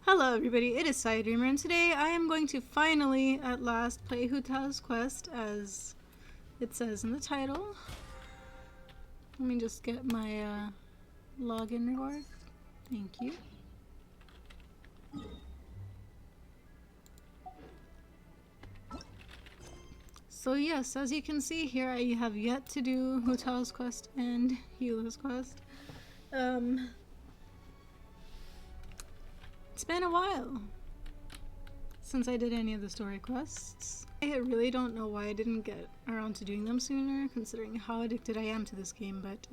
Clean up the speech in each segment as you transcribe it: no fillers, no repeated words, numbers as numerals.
Hello everybody, it is PsyDreamer, and today I am going to finally, at last, play Hu Tao's quest, as it says in the title. Let me just get my login reward. Thank you. So yes, as you can see here, I have yet to do Hu Tao's quest and Hila's quest. It's been a while since I did any of the story quests. I really don't know why I didn't get around to doing them sooner, considering how addicted I am to this game, but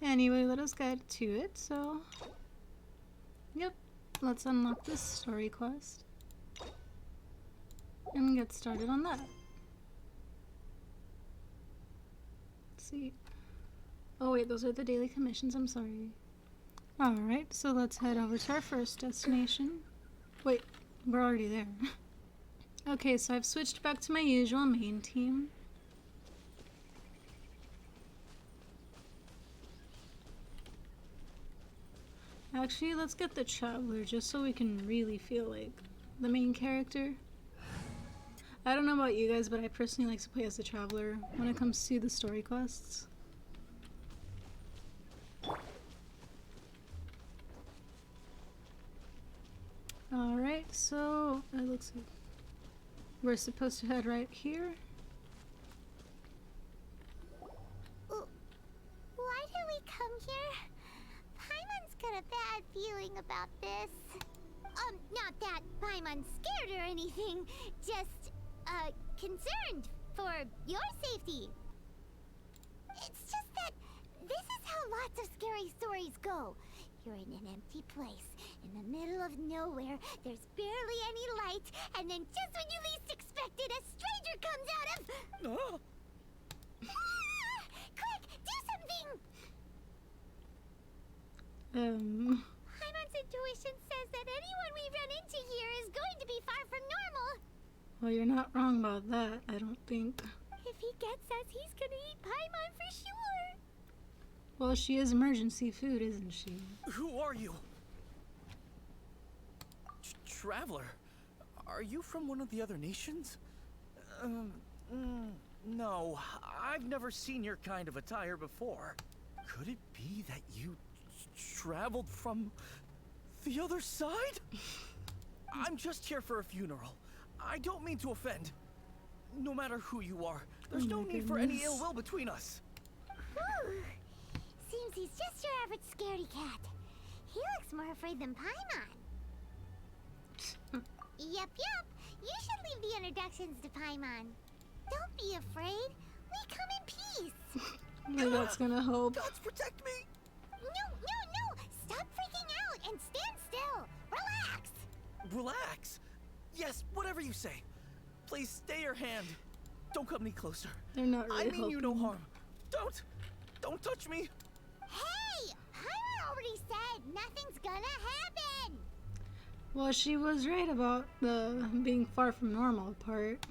anyway, let us get to it. So, yep, let's unlock this story quest and get started on that. Let's see. Oh wait, those are the daily commissions, I'm sorry. Alright, so let's head over to our first destination. Wait, we're already there. Okay, so I've switched back to my usual main team. Actually, let's get the Traveler just so we can really feel like the main character. I don't know about you guys, but I personally like to play as the Traveler when it comes to the story quests. Alright, so it looks like we're supposed to head right here. Why did we come here? Paimon's got a bad feeling about this. Not that Paimon's scared or anything, just, concerned for your safety. It's just that this is how lots of scary stories go. You're in an empty place, in the middle of nowhere, there's barely any light, and then just when you least expect it, a stranger comes out of... Oh. Quick, do something! Paimon's intuition says that anyone we run into here is going to be far from normal. Well, you're not wrong about that, I don't think. If he gets us, he's gonna eat Paimon for sure. Well, she is emergency food, isn't she? Who are you? Traveler? Are you from one of the other nations? No, I've never seen your kind of attire before. Could it be that you traveled from the other side? I'm just here for a funeral. I don't mean to offend. No matter who you are, there's no need for any ill will between us. Whew. Seems he's just your average scaredy cat. He looks more afraid than Paimon. Yep. You should leave the introductions to Paimon. Don't be afraid. We come in peace. Well, that's gonna help. Gods protect me! No. Stop freaking out and stand still. Relax. Relax. Yes, whatever you say. Please stay your hand. Don't come any closer. They're not really I mean you no helping. harm. Don't touch me. Hey, Paimon already said nothing's gonna happen. Well, she was right about the being far from normal part.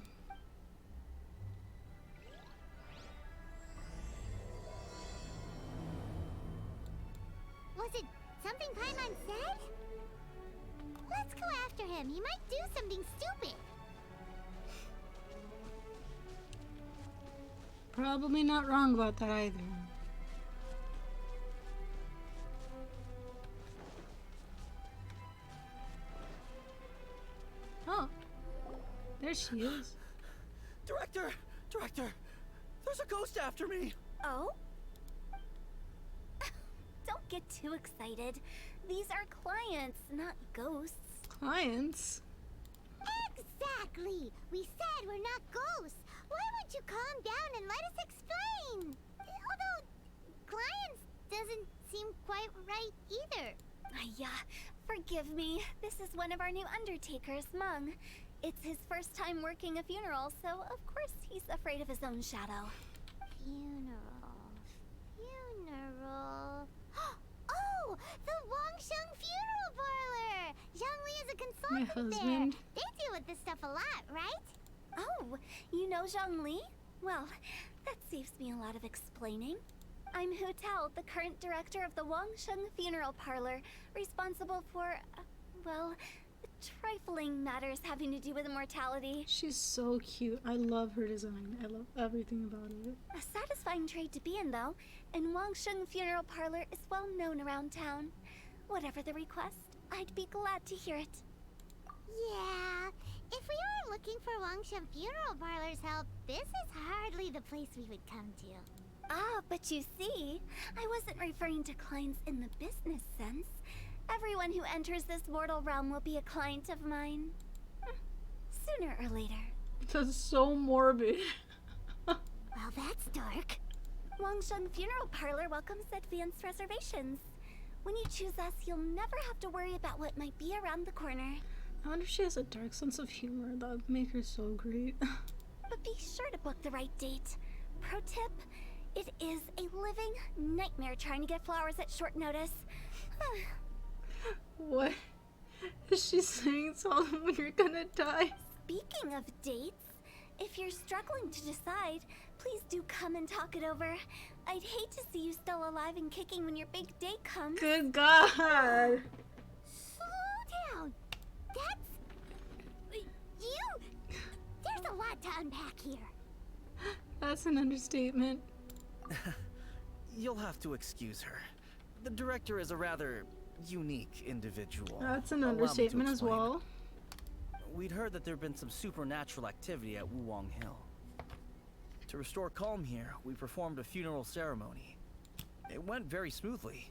Was it something Paimon said? Let's go after him. He might do something stupid. Probably not wrong about that either. Oh, there she is. Director! There's a ghost after me! Oh? Don't get too excited. These are clients, not ghosts. Clients? Exactly. We said we're not ghosts. Why won't you calm down and let us explain? Although, clients doesn't seem quite right either. Yeah, forgive me. This is one of our new undertakers, Mung. It's his first time working a funeral, so of course he's afraid of his own shadow. Funeral. Oh, the Wangsheng Funeral Parlor! Zhongli is a consultant there. husband. They deal with this stuff a lot, right? Oh, you know Zhongli? Well, that saves me a lot of explaining. I'm Hu Tao, the current director of the Wangsheng Funeral Parlor, responsible for... well, trifling matters having to do with immortality. She's so cute. I love her design. I love everything about it. A satisfying trade to be in, though, and Wangsheng Funeral Parlor is well known around town. Whatever the request, I'd be glad to hear it. Yeah, if we were looking for Wangshan Funeral Parlor's help, this is hardly the place we would come to. Ah, but you see, I wasn't referring to clients in the business sense. Everyone who enters this mortal realm will be a client of mine. Sooner or later. That's so morbid. Well, that's dark. Wangsheng Funeral Parlor welcomes advanced reservations. When you choose us, you'll never have to worry about what might be around the corner. I wonder if she has a dark sense of humor. That would make her so great. But be sure to book the right date. Pro tip, it is a living nightmare trying to get flowers at short notice. What is she saying? Tell them when you're gonna die. Speaking of dates, if you're struggling to decide, please do come and talk it over. I'd hate to see you still alive and kicking when your big day comes. Good God. Slow down. That's... you... There's a lot to unpack here. That's an understatement. You'll have to excuse her. The director is a rather unique individual. That's an Allow me to understatement as explain. well. We'd heard that there'd been some supernatural activity at Wuwang Hill. To restore calm here, we performed a funeral ceremony. It went very smoothly.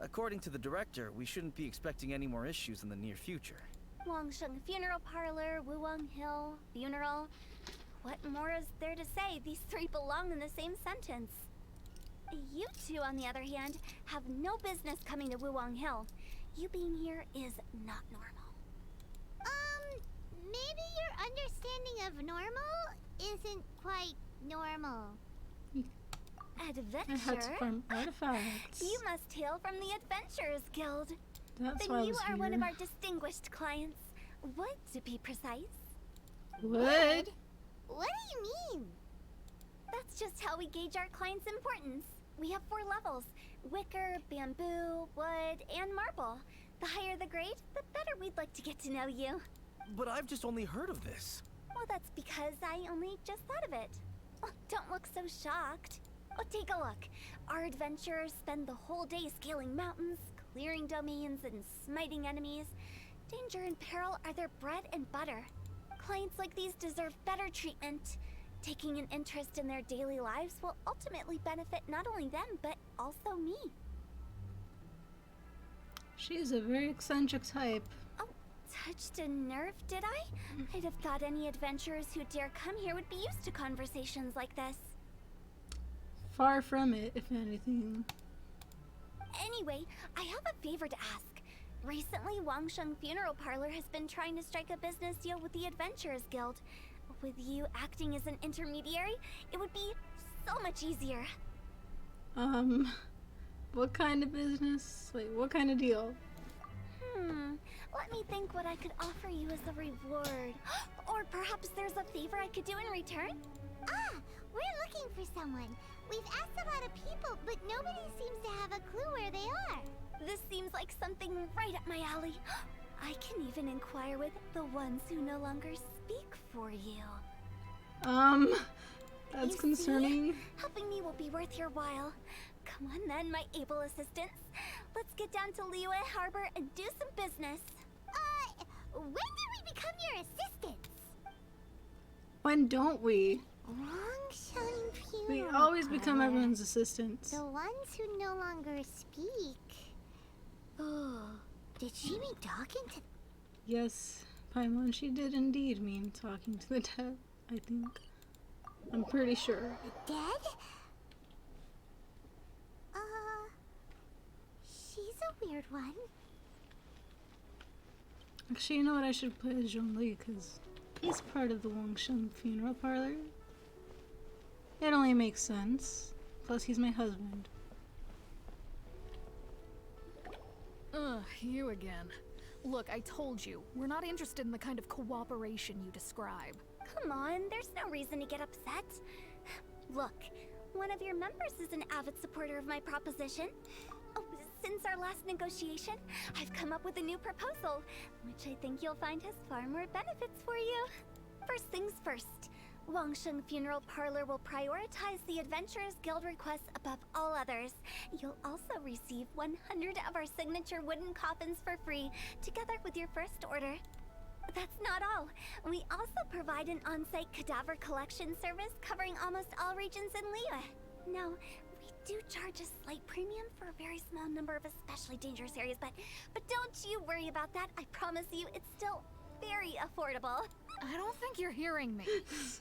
According to the director, we shouldn't be expecting any more issues in the near future. Wangsheng Funeral Parlor, Wuwang Hill, funeral. What more is there to say? These three belong in the same sentence. You two, on the other hand, have no business coming to Wuwang Hill. You being here is not normal. Maybe your understanding of normal isn't quite normal. I had to Adventure? farm artifacts. You must hail from the Adventurers Guild. That's Then why I you was are one of here. our distinguished clients. Would, to be precise. Would? What do you mean? That's just how we gauge our clients' importance. We have 4 levels: wicker, bamboo, wood, and marble. The higher the grade, the better we'd like to get to know you. But I've just only heard of this. Well, that's because I only just thought of it. Oh, don't look so shocked. Oh, take a look. Our adventurers spend the whole day scaling mountains, clearing domains, and smiting enemies. Danger and peril are their bread and butter. Clients like these deserve better treatment. Taking an interest in their daily lives will ultimately benefit not only them, but also me. She's a very eccentric type. Oh, touched a nerve, did I? I'd have thought any adventurers who dare come here would be used to conversations like this. Far from it, if anything. Anyway, I have a favor to ask. Recently, Wangsheng Funeral Parlor has been trying to strike a business deal with the Adventurers Guild. With you acting as an intermediary, it would be so much easier. What kind of business? Like, what kind of deal? Let me think what I could offer you as a reward. Or perhaps there's a favor I could do in return? Ah, we're looking for someone. We've asked a lot of people, but nobody seems to have a clue where they are. This seems like something right up my alley. I can even inquire with the ones who no longer speak for you. That's You concerning. see? Helping me will be worth your while. Come on then, my able assistants. Let's get down to Liyue Harbor and do some business. When did we become your assistants? When don't we? Wangsheng Funeral We always become Parlor. everyone's assistants. The ones who no longer speak. Oh, did she mean talking to... Yes, Paimon, she did indeed mean talking to the dead, I think. I'm pretty sure. Dead? She's a weird one. Actually, you know what? I should play as Zhongli, because he's part of the Wangsheng Funeral Parlor. It only makes sense. Plus, he's my husband. Ugh, you again. Look, I told you, we're not interested in the kind of cooperation you describe. Come on, there's no reason to get upset. Look, one of your members is an avid supporter of my proposition. Oh, Since our last negotiation, I've come up with a new proposal, which I think you'll find has far more benefits for you. First things first, Wangsheng Funeral Parlor will prioritize the Adventurers Guild requests above all others. You'll also receive 100 of our signature wooden coffins for free, together with your first order. That's not all. We also provide an on-site cadaver collection service covering almost all regions in Liyue. Now, we do charge a slight premium for a very small number of especially dangerous areas, but don't you worry about that. I promise you, it's still very affordable. I don't think you're hearing me.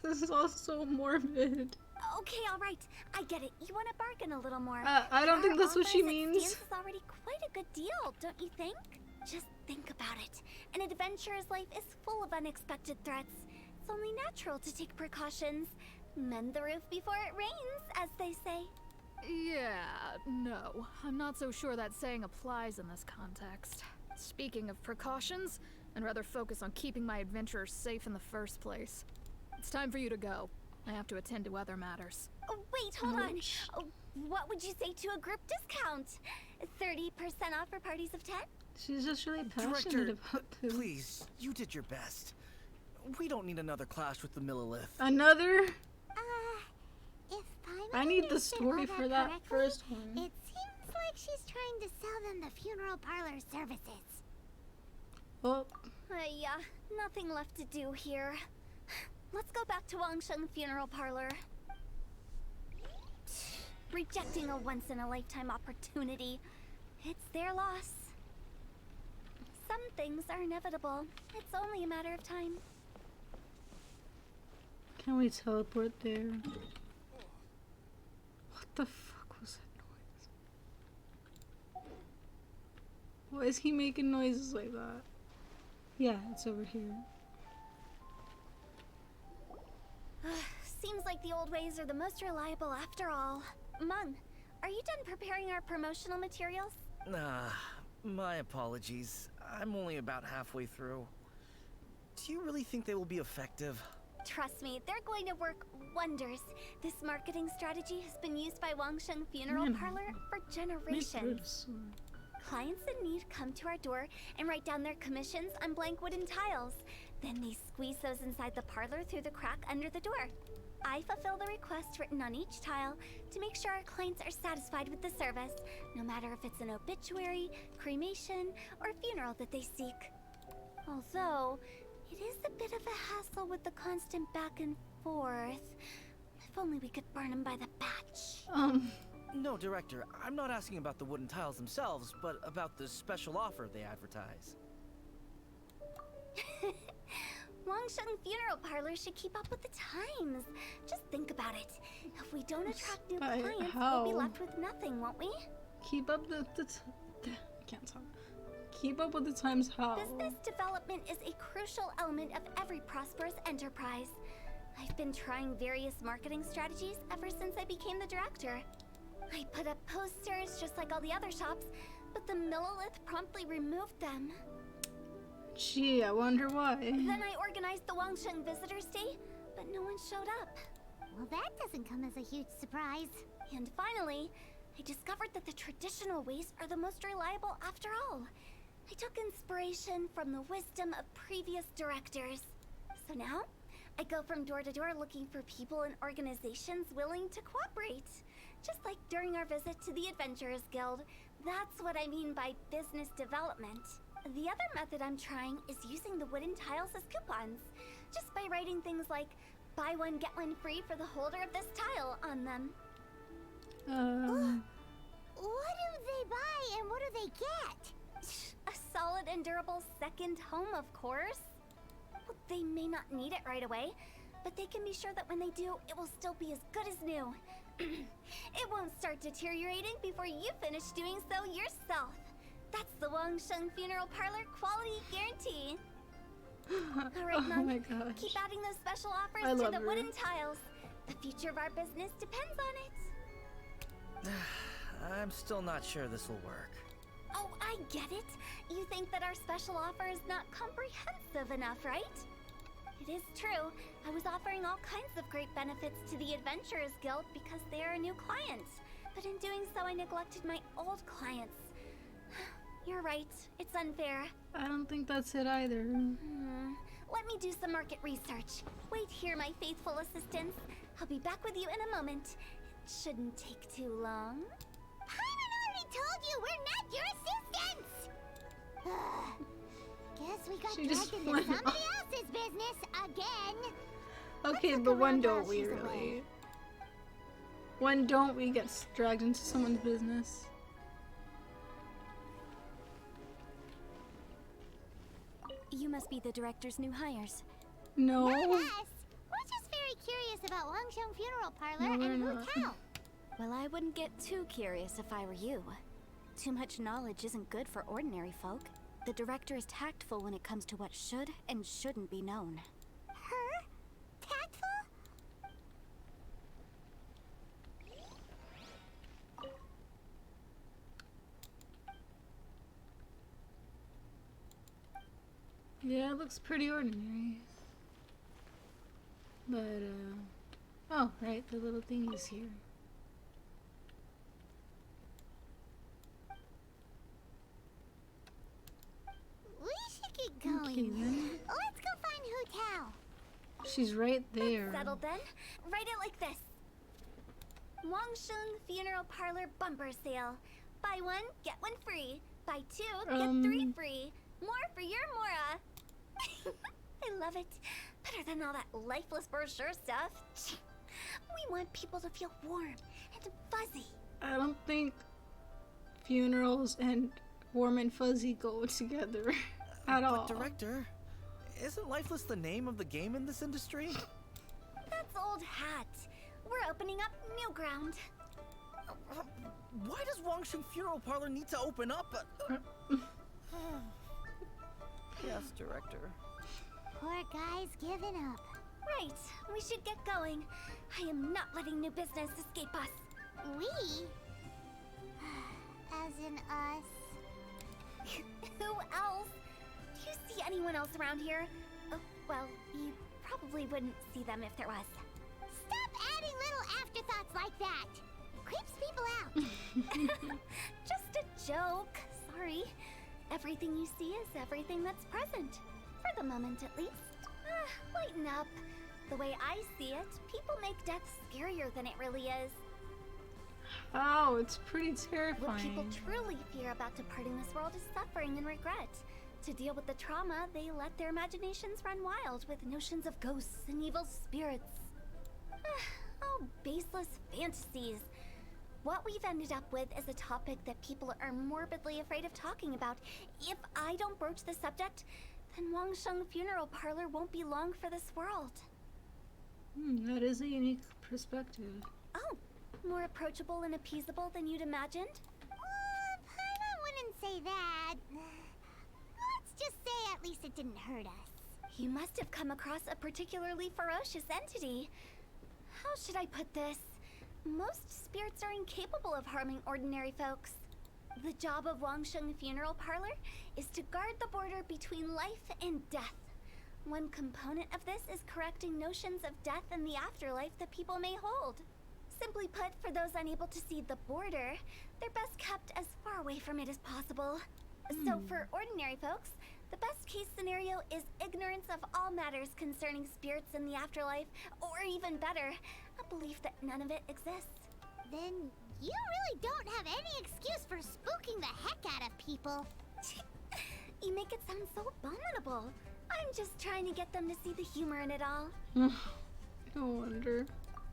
This is all so morbid. Okay, all right. I get it. You want to bargain a little more. I don't think that's what she means. Stance is already quite a good deal, don't you think? Just think about it. An adventurer's life is full of unexpected threats. It's only natural to take precautions. Mend the roof before it rains, as they say. Yeah, no. I'm not so sure that saying applies in this context. Speaking of precautions, I'd rather focus on keeping my adventurers safe in the first place. It's time for you to go. I have to attend to other matters. Oh, wait, hold on. Oh, what would you say to a group discount? 30% off for parties of 10? She's just really passionate Director, about this. please, you did your best. We don't need another clash with the Millilith. Another? If Paimon I need the understood story all for that correctly, first one. It seems like she's trying to sell them the funeral parlor services. Oh, Yeah, nothing left to do here. Let's go back to Wangsheng Funeral Parlor. Rejecting a once-in-a-lifetime opportunity. It's their loss. Some things are inevitable. It's only a matter of time. can we teleport there? What the fuck was that noise? Why is he making noises like that? Yeah, it's over here. Seems like the old ways are the most reliable after all. Mung, are you done preparing our promotional materials? My apologies. I'm only about halfway through. Do you really think they will be effective? Trust me, they're going to work wonders. This marketing strategy has been used by Wangsheng Funeral Man, Parlor for Make generations. this- Clients in need come to our door and write down their commissions on blank wooden tiles. Then they squeeze those inside the parlor through the crack under the door. I fulfill the request written on each tile to make sure our clients are satisfied with the service, no matter if it's an obituary, cremation, or funeral that they seek. Although, it is a bit of a hassle with the constant back and forth. If only we could burn them by the batch. No, Director, I'm not asking about the wooden tiles themselves, but about the special offer they advertise. Wangsheng Funeral Parlor should keep up with the times. Just think about it. If we don't attract new By clients, how? we'll be left with nothing, won't we? Keep up I can't talk. Keep up with the times how? Business development is a crucial element of every prosperous enterprise. I've been trying various marketing strategies ever since I became the director. I put up posters just like all the other shops, but the Millilith promptly removed them. Gee, I wonder why. Then I organized the Wangsheng Visitors Day, but no one showed up. Well, that doesn't come as a huge surprise. And finally, I discovered that the traditional ways are the most reliable after all. I took inspiration from the wisdom of previous directors. So now, I go from door to door looking for people and organizations willing to cooperate. Just like during our visit to the Adventurers Guild. That's what I mean by business development. The other method I'm trying is using the wooden tiles as coupons. Just by writing things like, buy one, get one free for the holder of this tile on them. What do they buy and what do they get? A solid and durable second home, of course. Well, they may not need it right away, but they can be sure that when they do, it will still be as good as new. It won't start deteriorating before you finish doing so yourself. That's the Wangsheng Funeral Parlor quality guarantee. Alright, Oh Mom. my gosh. Keep adding those special offers I to love the her. wooden tiles. The future of our business depends on it. I'm still not sure this will work. Oh, I get it. You think that our special offer is not comprehensive enough, right? It is true. I was offering all kinds of great benefits to the Adventurers Guild because they are a new client. But in doing so, I neglected my old clients. You're right. It's unfair. I don't think that's it either. Let me do some market research. Wait here, my faithful assistants. I'll be back with you in a moment. It shouldn't take too long. Paimon already told you we're not your assistants! Guess we got She just dragged into went somebody else's business again. Okay, Let's but look when around while don't we she's really? away. When don't we get dragged into someone's business? You must be the director's new hires. No. Not us. We're just very curious about Wangsheng Funeral Parlor No, and we're Hu not. Tao. Well, I wouldn't get too curious if I were you. Too much knowledge isn't good for ordinary folk. The director is tactful when it comes to what should and shouldn't be known. Her? Tactful? Yeah, it looks pretty ordinary. But, oh, right, the little thingy's here. We should get going. Okay, then. Let's go find Hu Tao. She's right there. Settled then. Write it like this. Wangsheng Funeral Parlor bumper sale. Buy one, get one free. Buy two, get three free. More for your Mora. I love it. Better than all that lifeless brochure stuff. We want people to feel warm and fuzzy. I don't think funerals and warm and fuzzy go together at all. But director, isn't lifeless the name of the game in this industry? That's old hat. We're opening up new ground. Why does Wangsheng Funeral Parlor need to open up? Yes, director. Poor guy's given up. Right, we should get going. I am not letting new business escape us. We? As in us. Who else? Do you see anyone else around here? Oh, well, you probably wouldn't see them if there was. Stop adding little afterthoughts like that. Creeps people out. Just a joke. Sorry. Everything you see is everything that's present. For the moment, at least. Lighten up. The way I see it, people make death scarier than it really is. Oh, it's pretty What terrifying. people truly fear about departing this world is suffering and regret. To deal with the trauma, they let their imaginations run wild with notions of ghosts and evil spirits. Oh, baseless fantasies. What we've ended up with is a topic that people are morbidly afraid of talking about. If I don't broach the subject, then Wangsheng Funeral Parlor won't be long for this world. That is a unique perspective. Oh, more approachable and appeasable than you'd imagined? Paimon wouldn't say that. Let's just say at least it didn't hurt us. You must have come across a particularly ferocious entity. How should I put this? Most spirits are incapable of harming ordinary folks. The job of Wangsheng Funeral Parlor is to guard the border between life and death. One component of this is correcting notions of death and the afterlife that people may hold. Simply put, for those unable to see the border, they're best kept as far away from it as possible. So for ordinary folks, the best case scenario is ignorance of all matters concerning spirits in the afterlife, or even better, a belief that none of it exists. Then you really don't have any excuse for spooking the heck out of people. You make it sound so abominable. I'm just trying to get them to see the humor in it all. No wonder.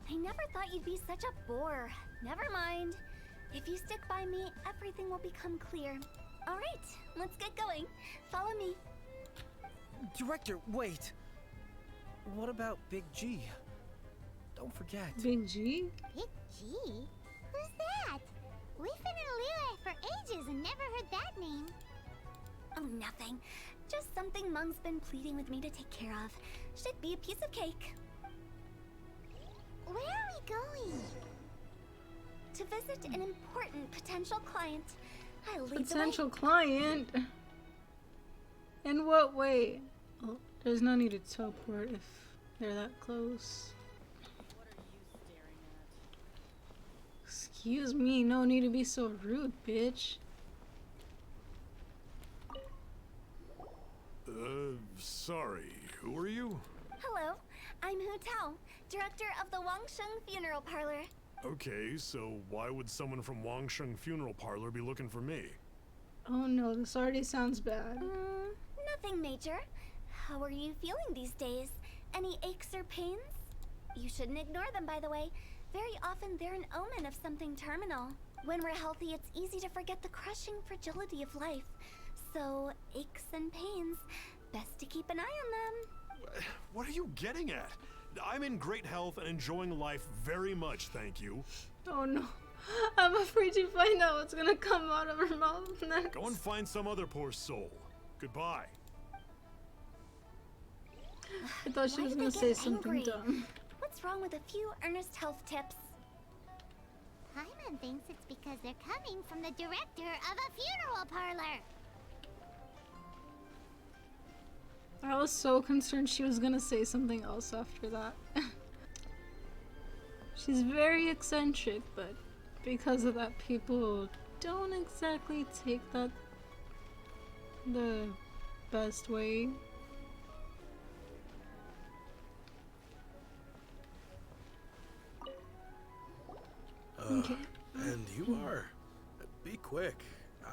I never thought you'd be such a bore. Never mind. If you stick by me, everything will become clear. All right, let's get going. Follow me. Director, wait. What about Big G? Don't forget. Big G? Big G? Who's that? We've been in Liyue for ages and never heard that name. Oh, nothing. Just something Mung's been pleading with me to take care of. Should be a piece of cake. Where are we going? To visit an important potential client. I'll lead the way. Potential client? In what way? Oh, there's no need to teleport if they're that close. Excuse me, no need to be so rude, bitch. Sorry, who are you? Hello, I'm Hu Tao, director of the Wangsheng Funeral Parlor. Okay, so why would someone from Wangsheng Funeral Parlor be looking for me? Oh no, this already sounds bad. Nothing major. How are you feeling these days? Any aches or pains? You shouldn't ignore them, by the way. Very often they're an omen of something terminal. When we're healthy, it's easy to forget the crushing fragility of life. So, aches and pains, best to keep an eye on them. What are you getting at? I'm in great health and enjoying life very much, thank you. Oh no. I'm afraid to find out what's gonna come out of her mouth next. Go and find some other poor soul. Goodbye. I thought she Why was did gonna they say get something angry? dumb. What's wrong with a few earnest health tips? Paimon thinks it's because they're coming from the director of a funeral parlor. I was so concerned she was gonna say something else after that. She's very eccentric, but because of that, people don't exactly take that the best way. Okay. And you are. Be quick.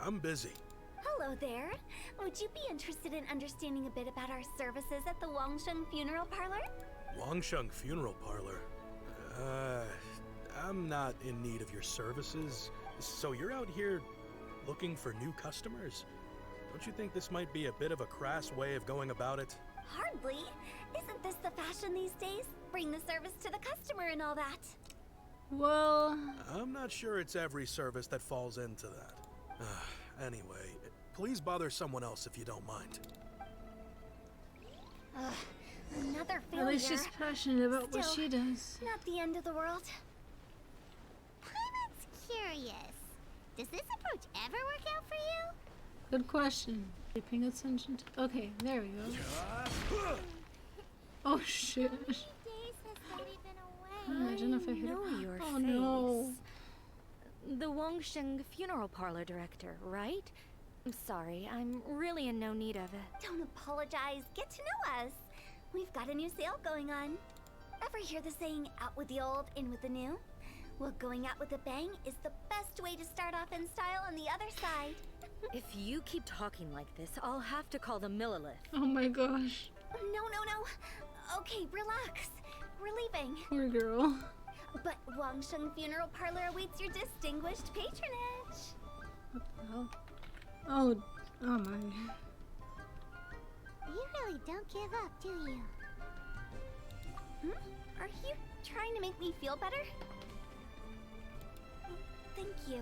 I'm busy. Hello there. Would you be interested in understanding a bit about our services at the Wangsheng Funeral Parlor? Wangsheng Funeral Parlor. I'm not in need of your services. So you're out here looking for new customers? Don't you think this might be a bit of a crass way of going about it? Hardly. Isn't this the fashion these days? Bring the service to the customer and all that. Well, I'm not sure it's every service that falls into that. Anyway, please bother someone else if you don't mind. Another at failure. least she's passionate about what Still, she does. Not the end of the world. Paimon's curious. Does this approach ever work out for you? Good question. Are you paying attention to? Okay, there we go. Oh shit. How many days has Daddy been away? Imagine if I hit know it. your Oh no. The Wangsheng Funeral Parlor director, right? I'm sorry, I'm really in no need of it. Don't apologize. Get to know us. We've got a new sale going on. Ever hear the saying, out with the old, in with the new? Well, going out with a bang is the best way to start off in style on the other side. If you keep talking like this, I'll have to call the Millilith. Oh my gosh. No. Okay, relax. We're leaving. Poor girl. But Wangsheng Funeral Parlor awaits your distinguished patronage. What the hell? Oh my. You really don't give up, do you? Are you trying to make me feel better? Thank you.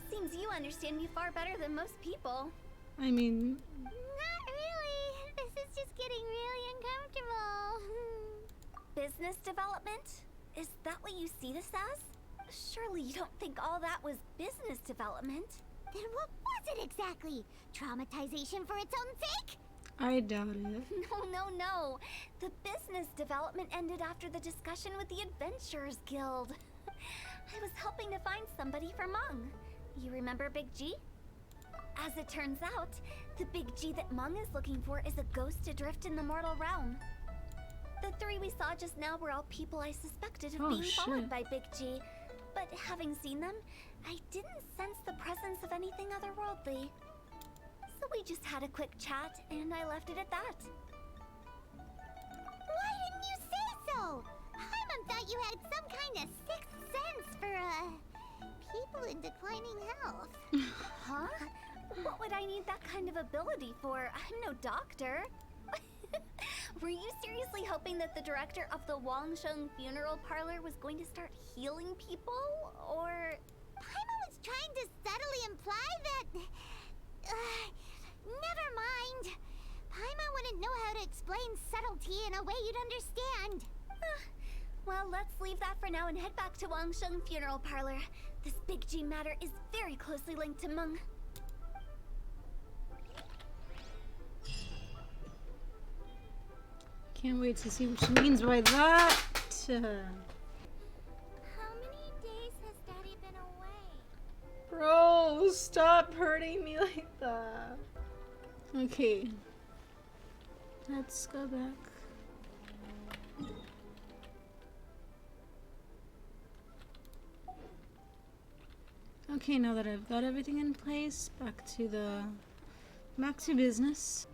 Seems you understand me far better than most people. I mean, Not really. This is just getting really uncomfortable. Business development? Is that what you see this as? Surely you don't think all that was business development. Then what was it exactly? Traumatization for its own sake? I doubt it. No. The business development ended after the discussion with the Adventurers Guild. I was helping to find somebody for Mung. You remember Big G? As it turns out, the Big G that Mung is looking for is a ghost adrift in the mortal realm. The three we saw just now were all people I suspected of being followed shit. by Big G. But having seen them, I didn't sense the presence of anything otherworldly. So we just had a quick chat, and I left it at that. Why didn't you say so? Paimon thought you had some kind of sixth sense for, people in declining health. Huh? What would I need that kind of ability for? I'm no doctor. Were you seriously hoping that the director of the Wangsheng Funeral Parlor was going to start healing people? Or... Paimon was trying to subtly imply that... never mind. Paimon wouldn't know how to explain subtlety in a way you'd understand. Well, let's leave that for now and head back to Wangsheng Funeral Parlor. This Big G matter is very closely linked to Mung. Can't wait to see what she means by that. How many days has Daddy been away? Bro, stop hurting me like that. Okay. Let's go back. Okay, now that I've got everything in place, back to business.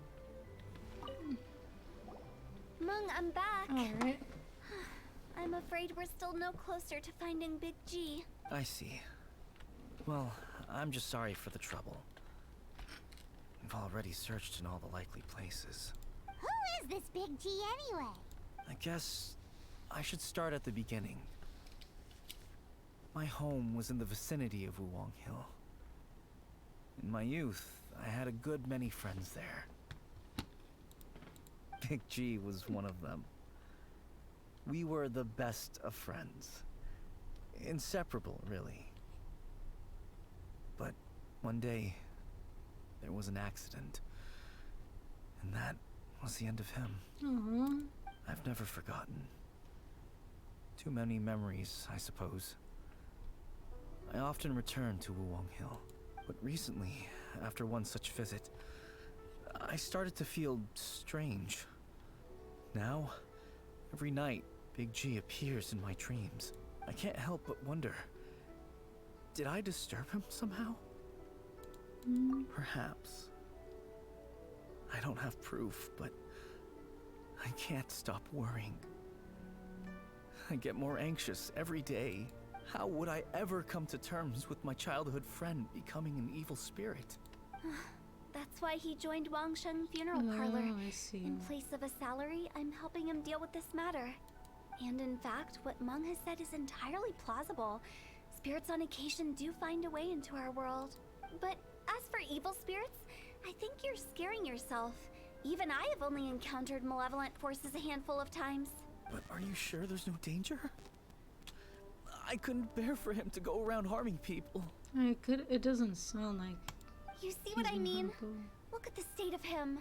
Mung, I'm back. Alright. I'm afraid we're still no closer to finding Big G. I see. Well, I'm just sorry for the trouble. We've already searched in all the likely places. Who is this Big G anyway? I guess I should start at the beginning. My home was in the vicinity of Wulong Hill. In my youth, I had a good many friends there. Big G was one of them. We were the best of friends. Inseparable, really. But one day, there was an accident. And that was the end of him. Aww. I've never forgotten. Too many memories, I suppose. I often return to Wulong Hill. But recently, after one such visit, I started to feel strange. Now, every night, Big G appears in my dreams. I can't help but wonder, did I disturb him somehow? Perhaps. I don't have proof, but I can't stop worrying. I get more anxious every day. How would I ever come to terms with my childhood friend becoming an evil spirit? That's why he joined Wangsheng Funeral Parlor. I see. In place of a salary, I'm helping him deal with this matter. And in fact, what Mung has said is entirely plausible. Spirits on occasion do find a way into our world. But as for evil spirits, I think you're scaring yourself. Even I have only encountered malevolent forces a handful of times. But are you sure there's no danger? I couldn't bear for him to go around harming people. It doesn't sound like You see he's what I being mean? harmful. Look at the state of him.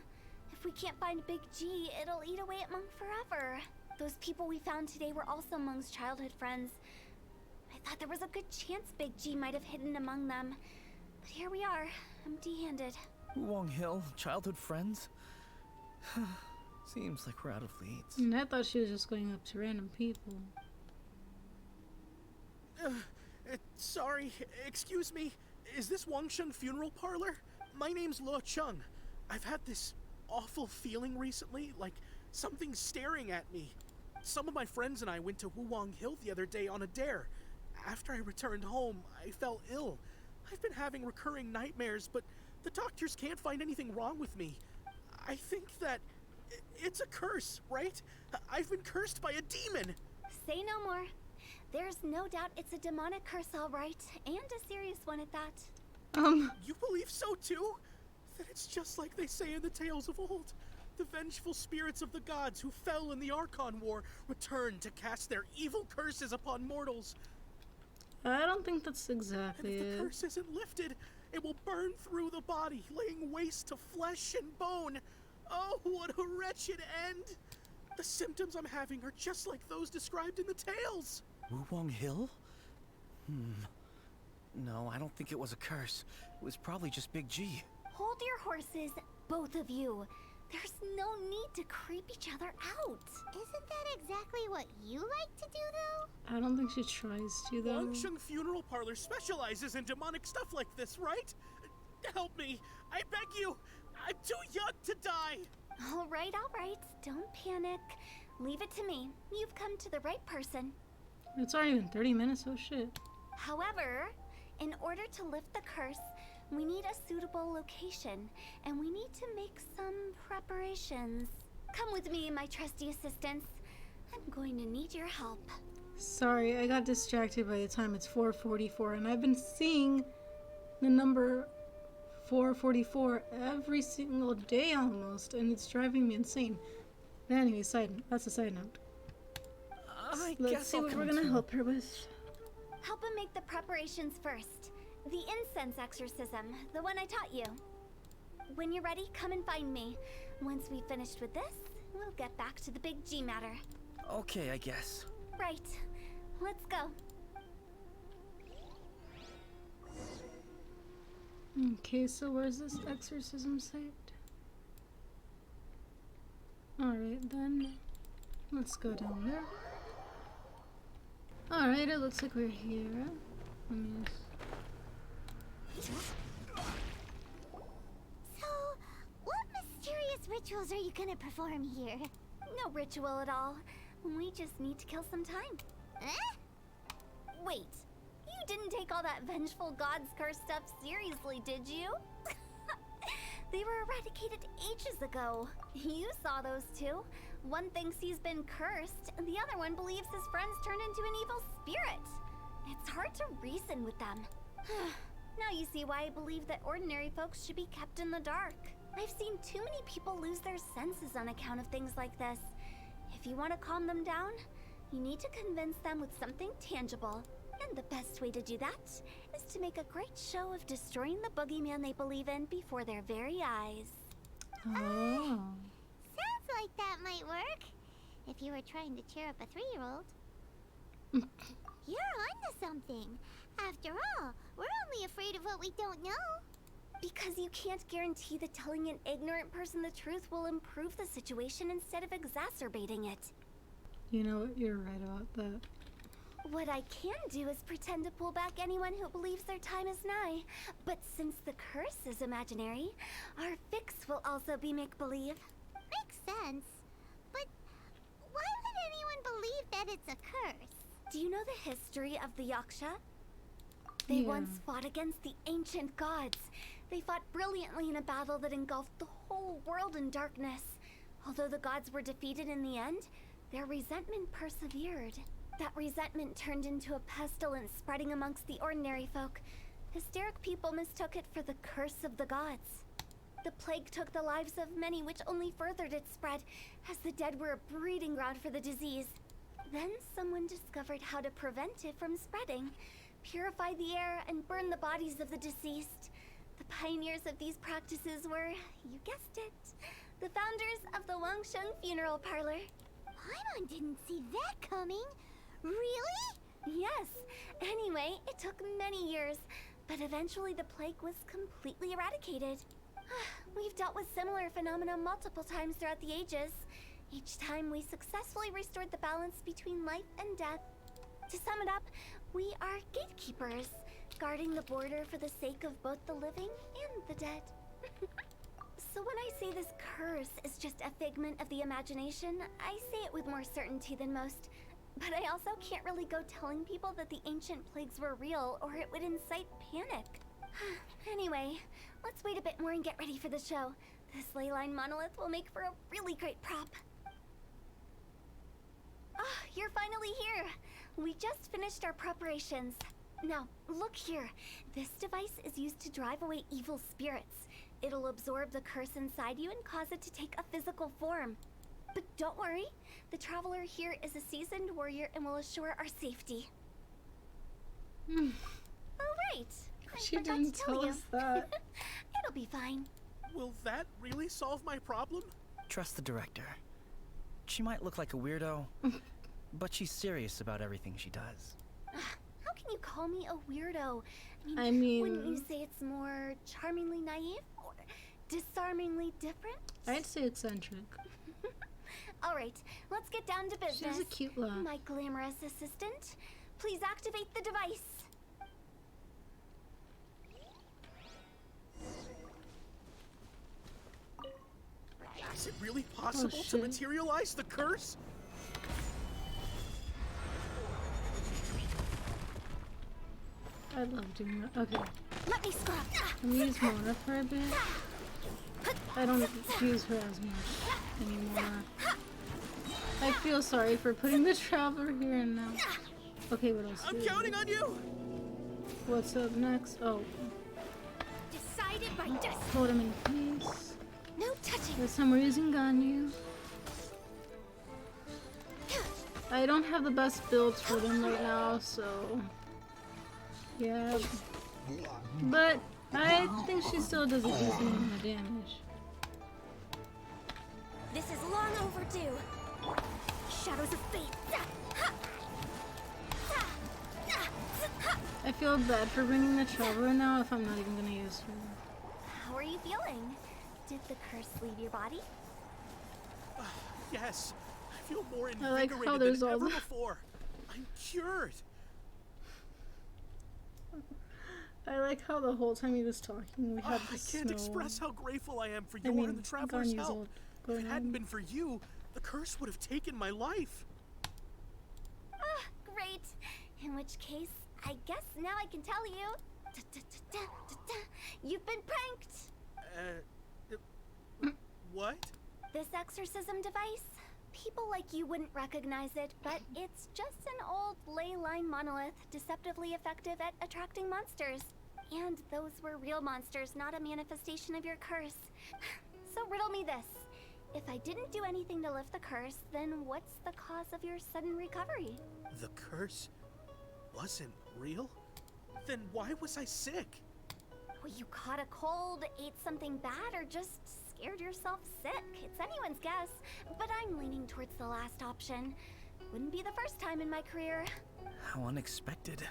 If we can't find Big G, it'll eat away at Mung forever. Those people we found today were also Mung's childhood friends. I thought there was a good chance Big G might have hidden among them. But here we are, empty-handed. Wulong Hill, childhood friends? Seems like we're out of leads. And I thought she was just going up to random people. Sorry, excuse me. Is this Wangsheng Funeral Parlor? My name's Luo Chung. I've had this awful feeling recently, like something's staring at me. Some of my friends and I went to Wulong Hill the other day on a dare. After I returned home, I fell ill. I've been having recurring nightmares, but the doctors can't find anything wrong with me. I think that it's a curse, right? I've been cursed by a demon. Say no more. There's no doubt it's a demonic curse, all right, and a serious one at that. You believe so too? Then it's just like they say in the tales of old. The vengeful spirits of the gods who fell in the Archon War return to cast their evil curses upon mortals. I don't think that's And exactly if the it. curse isn't lifted, it will burn through the body, laying waste to flesh and bone. Oh, what a wretched end! The symptoms I'm having are just like those described in the tales. Wulong Hill? No, I don't think it was a curse. It was probably just Big G. Hold your horses, both of you. There's no need to creep each other out. Isn't that exactly what you like to do, though? I don't think she tries to, though. Wangsheng Funeral Parlor specializes in demonic stuff like this, right? Help me, I beg you. I'm too young to die. All right, don't panic. Leave it to me. You've come to the right person. It's already been 30 minutes, oh shit. However, in order to lift the curse, we need a suitable location, and we need to make some preparations. Come with me, my trusty assistants. I'm going to need your help. Sorry, I got distracted by the time it's 4:44, and I've been seeing the number 4:44 every single day almost, and it's driving me insane. But anyway, that's a side note. I Let's guess see I'll what come we're gonna too. help her with. Help him make the preparations first. The incense exorcism, the one I taught you. When you're ready, come and find me. Once we've finished with this, we'll get back to the Big G matter. Okay, I guess. Right. Let's go. Okay, so where's this exorcism site? Alright then. Let's go down there. Alright, it looks like we're here. Let me just... So, what mysterious rituals are you gonna perform here? No ritual at all. We just need to kill some time. Eh? Wait, you didn't take all that vengeful god's curse stuff seriously, did you? They were eradicated ages ago. You saw those two. One thinks he's been cursed, and the other one believes his friends turned into an evil spirit. It's hard to reason with them. Now you see why I believe that ordinary folks should be kept in the dark. I've seen too many people lose their senses on account of things like this. If you want to calm them down, you need to convince them with something tangible. And the best way to do that is to make a great show of destroying the boogeyman they believe in before their very eyes. Oh. Sounds like that might work. If you were trying to cheer up a 3-year-old. You're onto something. After all, we're only afraid of what we don't know. Because you can't guarantee that telling an ignorant person the truth will improve the situation instead of exacerbating it. You know what? You're right about that. What I can do is pretend to pull back anyone who believes their time is nigh. But since the curse is imaginary, our fix will also be make-believe. Makes sense. But why would anyone believe that it's a curse? Do you know the history of the Yaksha? They Yeah. once fought against the ancient gods. They fought brilliantly in a battle that engulfed the whole world in darkness. Although the gods were defeated in the end, their resentment persevered. That resentment turned into a pestilence spreading amongst the ordinary folk. Hysteric people mistook it for the curse of the gods. The plague took the lives of many, which only furthered its spread, as the dead were a breeding ground for the disease. Then someone discovered how to prevent it from spreading, purify the air, and burn the bodies of the deceased. The pioneers of these practices were, you guessed it, the founders of the Wangsheng Funeral Parlor. Paimon didn't see that coming. Really? Yes. Anyway, it took many years, but eventually the plague was completely eradicated. We've dealt with similar phenomena multiple times throughout the ages. Each time we successfully restored the balance between life and death. To sum it up, we are gatekeepers, guarding the border for the sake of both the living and the dead. So when I say this curse is just a figment of the imagination, I say it with more certainty than most. But I also can't really go telling people that the ancient plagues were real, or it would incite panic. Anyway, let's wait a bit more and get ready for the show. This ley line monolith will make for a really great prop. Ah, you're finally here! We just finished our preparations. Now, look here. This device is used to drive away evil spirits. It'll absorb the curse inside you and cause it to take a physical form. But don't worry, the traveler here is a seasoned warrior and will assure our safety. Oh, right. I She forgot didn't to tell tell you. us that. It'll be fine. Will that really solve my problem? Trust the director. She might look like a weirdo, but she's serious about everything she does. How can you call me a weirdo? I mean- wouldn't you say it's more charmingly naive or disarmingly different? I'd say eccentric. All right, let's get down to business. She has a cute laugh. My glamorous assistant, please activate the device. Is it really possible to shit. materialize the curse? I love doing that. Okay. Let me scrub. Let me use Mona for a bit. I don't use her as much anymore. I feel sorry for putting the traveler here and now. Okay, what else? I'm do we counting do? on you! What's up next? Oh, Decided by destiny. hold him in place. No touching. This time we're using Ganyu. I don't have the best builds for them right now, so yeah. But I think she still does a decent amount of damage. This is long overdue. Shadows of fate. I feel bad for bringing the traveler now if I'm not even gonna use her. How are you feeling? Did the curse leave your body? Yes, I feel more I like how invigorated there's than all ever the- before. I'm cured. I like how the whole time he was talking, we had I the can't snow. express how grateful I am for I your mean, and the Traveler's Ganya's help. all If going it hadn't on. been for you, the curse would have taken my life. Ah, great. In which case, I guess now I can tell you. Da-da-da-da-da-da. You've been pranked. What? This exorcism device, people like you wouldn't recognize it, but it's just an old ley line monolith deceptively effective at attracting monsters. And those were real monsters, not a manifestation of your curse. So riddle me this. If I didn't do anything to lift the curse, then what's the cause of your sudden recovery? The curse wasn't real? Then why was I sick? Well, you caught a cold, ate something bad, or just scared yourself sick. It's anyone's guess, but I'm leaning towards the last option. Wouldn't be the first time in my career. How unexpected.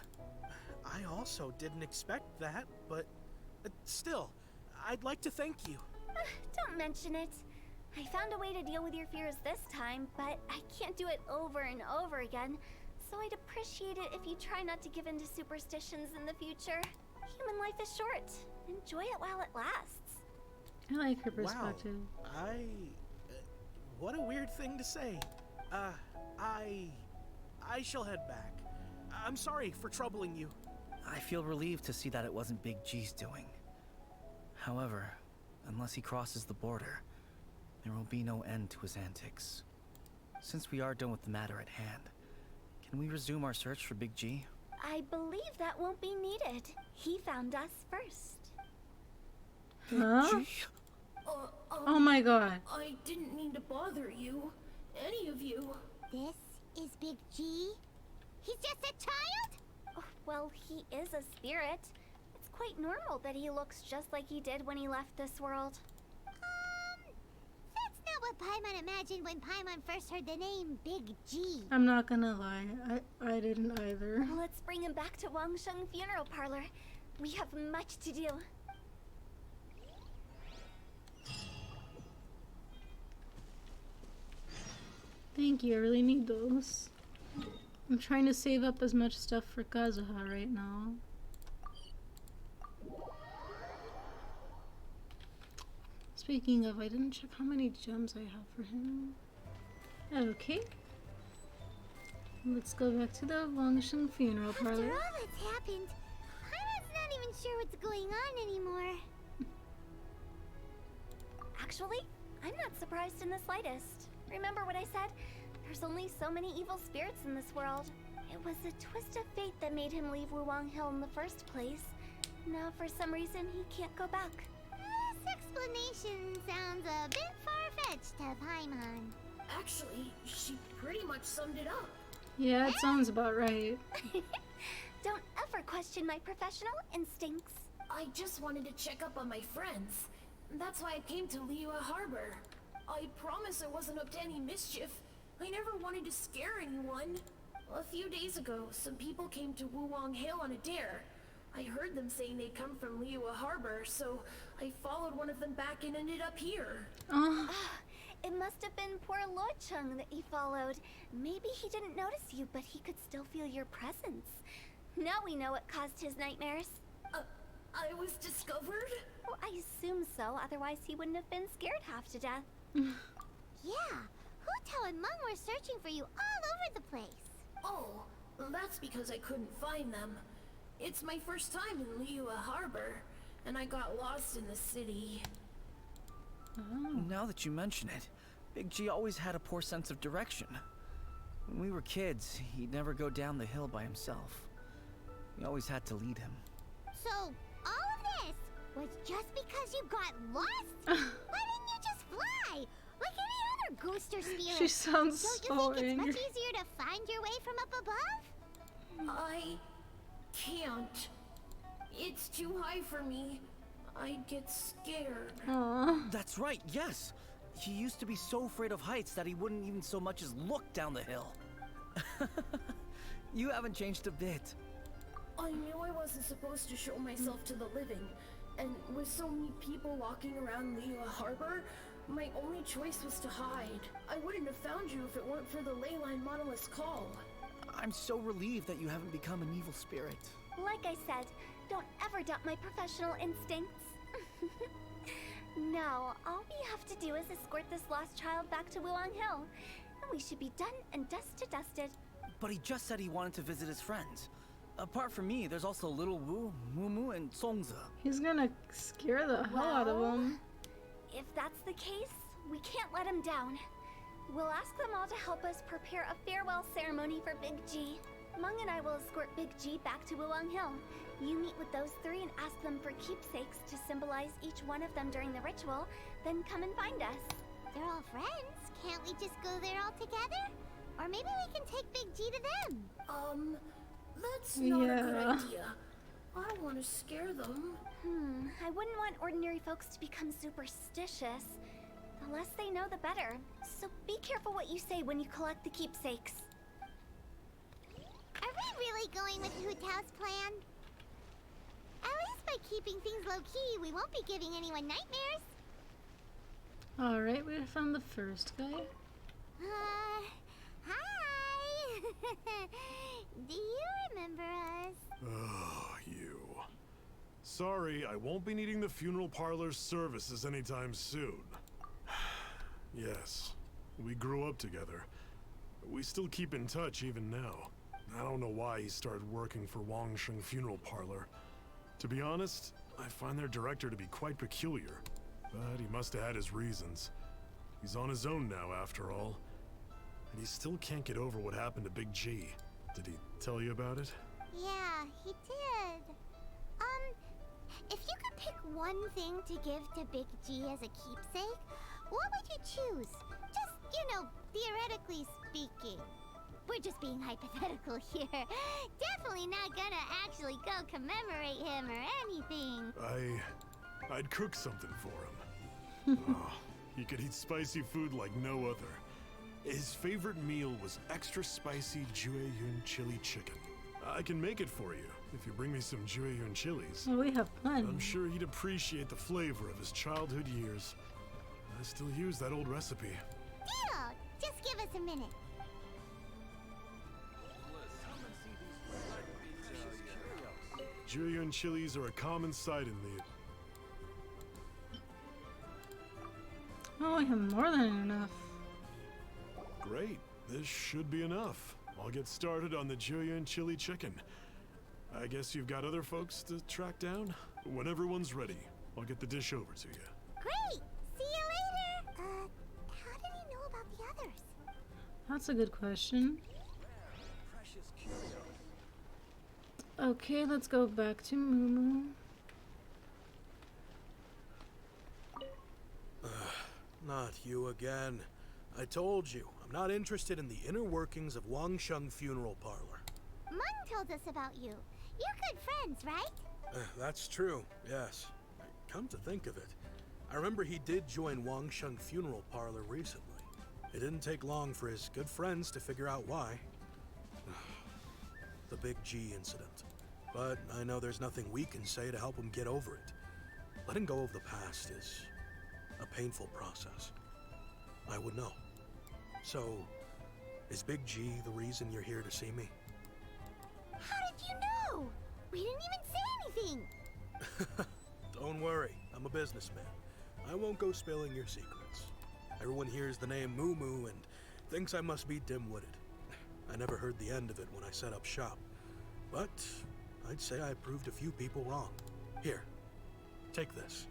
I also didn't expect that, but still, I'd like to thank you. Don't mention it. I found a way to deal with your fears this time, but I can't do it over and over again. So I'd appreciate it if you try not to give in to superstitions in the future. Human life is short. Enjoy it while it lasts. I like her perspective. Wow, what a weird thing to say. I shall head back. I'm sorry for troubling you. I feel relieved to see that it wasn't Big G's doing. However, unless he crosses the border, there will be no end to his antics. Since we are done with the matter at hand, can we resume our search for Big G? I believe that won't be needed. He found us first. Huh? G? Oh my god. I didn't mean to bother you. Any of you. This is Big G? He's just a child? Oh, well, he is a spirit. It's quite normal that he looks just like he did when he left this world. That's not what Paimon imagined when Paimon first heard the name Big G. I'm not gonna lie, I didn't either. Let's bring him back to Wangsheng Funeral Parlor. We have much to do. Thank you, I really need those. I'm trying to save up as much stuff for Kazuha right now. Speaking of, I didn't check how many gems I have for him. Okay. Let's go back to the Wangsheng Funeral After Parlor. all that's happened, Paimon's not even sure what's going on anymore. Actually, I'm not surprised in the slightest. Remember what I said? There's only so many evil spirits in this world. It was a twist of fate that made him leave Wuwang Hill in the first place. Now, for some reason, he can't go back. This explanation sounds a bit far-fetched to Paimon. Actually, she pretty much summed it up. Yeah, it sounds about right. Don't ever question my professional instincts. I just wanted to check up on my friends. That's why I came to Liyue Harbor. I promise I wasn't up to any mischief. I never wanted to scare anyone. A few days ago, some people came to Wuwang Hill on a dare. I heard them saying they'd come from Liyue Harbor, so I followed one of them back and ended up here. Oh, It must have been poor Lo Chung that you followed. Maybe he didn't notice you, but he could still feel your presence. Now we know what caused his nightmares. I was discovered? Well, I assume so, otherwise he wouldn't have been scared half to death. Yeah, Hu Tao and Meng were searching for you all over the place. Oh, that's because I couldn't find them. It's my first time in Liyue Harbor, and I got lost in the city. Now that you mention it, Big G always had a poor sense of direction. When we were kids, he'd never go down the hill by himself. We always had to lead him. So, all of this was just because you got lost? Why didn't you just fly? Like any other ghost or spirit? she sounds Don't you so think it's angry. much easier to find your way from up above? I can't. It's too high for me. I'd get scared. Aww. That's right, yes! He used to be so afraid of heights that he wouldn't even so much as look down the hill. You haven't changed a bit. I knew I wasn't supposed to show myself to the living, and with so many people walking around Liyue Harbor, My only choice was to hide. I wouldn't have found you if it weren't for the ley line monolith's call. I'm so relieved that you haven't become an evil spirit. Like I said, don't ever doubt my professional instincts. Now, all we have to do is escort this lost child back to Wuang Hill, and we should be done and dusted. But he just said he wanted to visit his friends. Apart from me, there's also Little Wu, Mumu, and Songza. He's gonna scare the hell out of him. If that's the case, we can't let him down. We'll ask them all to help us prepare a farewell ceremony for Big G. Mung and I will escort Big G back to Wuang Hill. You meet with those three and ask them for keepsakes to symbolize each one of them during the ritual, then come and find us. They're all friends. Can't we just go there all together? Or maybe we can take Big G to them. That's not a good Yeah. idea. I don't want to scare them. I wouldn't want ordinary folks to become superstitious. The less they know, the better. So be careful what you say when you collect the keepsakes. Are we really going with Hu Tao's plan? At least by keeping things low-key, we won't be giving anyone nightmares. Alright, we found the first guy. Hi! Do you remember us? Oh, you. Sorry, I won't be needing the funeral parlor's services anytime soon. Yes, we grew up together. We still keep in touch even now. I don't know why he started working for Wangsheng Funeral Parlor. To be honest, I find their director to be quite peculiar. But he must have had his reasons. He's on his own now, after all. And he still can't get over what happened to Big G. Did he tell you about it? Yeah, he did. If you could pick one thing to give to Big G as a keepsake, what would you choose? Just, theoretically speaking. We're just being hypothetical here. Definitely not gonna actually go commemorate him or anything. I'd cook something for him. Oh, he could eat spicy food like no other. His favorite meal was extra spicy Jueyun chili chicken. I can make it for you if you bring me some Jueyun chilies. Well, we have plenty. I'm sure he'd appreciate the flavor of his childhood years. I still use that old recipe. Deal! Just give us a minute. Jueyun chilies are a common sight in the... Oh, we have more than enough. Great, this should be enough. I'll get started on the Jueyun chili chicken. I guess you've got other folks to track down? When everyone's ready, I'll get the dish over to you. Great! See you later! How did he know about the others? That's a good question. Okay, let's go back to Mumu. Not you again. I told you, I'm not interested in the inner workings of Wangsheng Funeral Parlor. Mung told us about you. You're good friends, right? That's true, yes. Come to think of it, I remember he did join Wangsheng Funeral Parlor recently. It didn't take long for his good friends to figure out why. The Big G incident. But I know there's nothing we can say to help him get over it. Letting go of the past is a painful process. I would know. So, is Big G the reason you're here to see me? How did you know? We didn't even say anything. Don't worry, I'm a businessman. I won't go spilling your secrets. Everyone hears the name Mumu and thinks I must be dim-witted. I never heard the end of it when I set up shop. But I'd say I proved a few people wrong. Here, take this.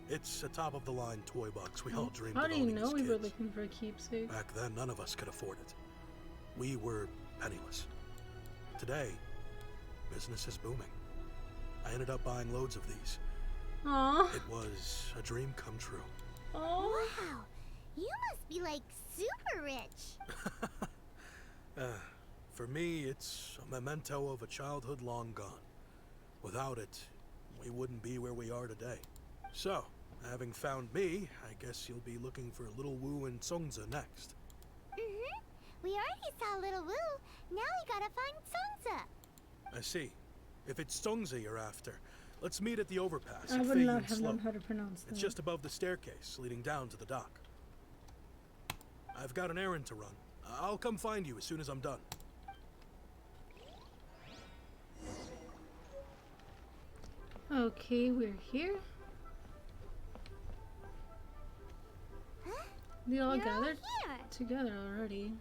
It's a top-of-the-line toy box we all dreamed of How do you owning know as we were kids. looking for a keepsake? Back then, none of us could afford it. We were penniless. Today, business is booming. I ended up buying loads of these. Aww. It was a dream come true. Aww. Wow, you must be like super rich. For me, it's a memento of a childhood long gone. Without it, we wouldn't be where we are today. So, having found me, I guess you'll be looking for Little Wu and Songza next. We already saw Little Wu. Now we gotta find Songza. I see. If it's Songza you're after, Let's meet at the overpass I at would Fei not Yun have Slope. known how to pronounce that. It's just above the staircase leading down to the dock. I've got an errand to run. I'll come find you as soon as I'm done. Okay, we're here. Huh? They all You're all gathered here. together already.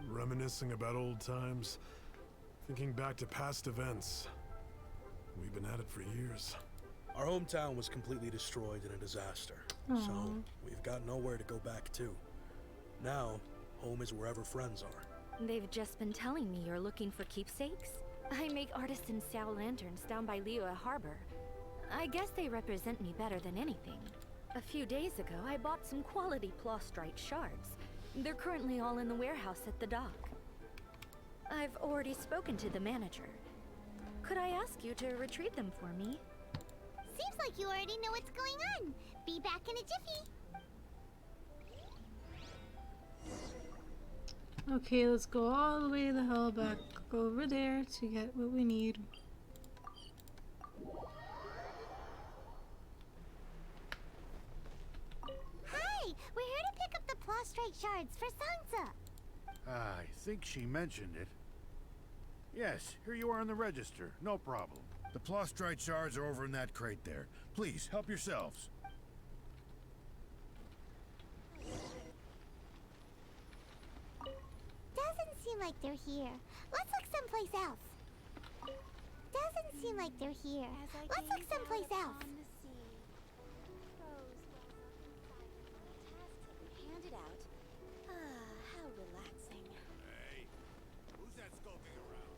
Reminiscing about old times, thinking back to past events. We've been at it for years. Our hometown was completely destroyed in a disaster, so Aw. we've got nowhere to go back to. Now, home is wherever friends are. They've just been telling me you're looking for keepsakes. I make artisan Sao lanterns down by Liyue Harbor. I guess they represent me better than anything. A few days ago, I bought some quality plastrite shards. They're currently all in the warehouse at the dock. I've already spoken to the manager. Could I ask you to retrieve them for me? Seems like you already know what's going on. Be back in a jiffy. Okay, let's go all the way the hell back over there to get what we need. Hi, we're here to pick up the plastrite shards for Sansa. I think she mentioned it. Yes, here you are on the register. No problem. The plastrite shards are over in that crate there. Please, help yourselves. Doesn't seem like they're here. Let's look someplace else. Doesn't seem like they're here. Let's look someplace else. Handed out. Ah, how relaxing. Hey, who's that skulking around?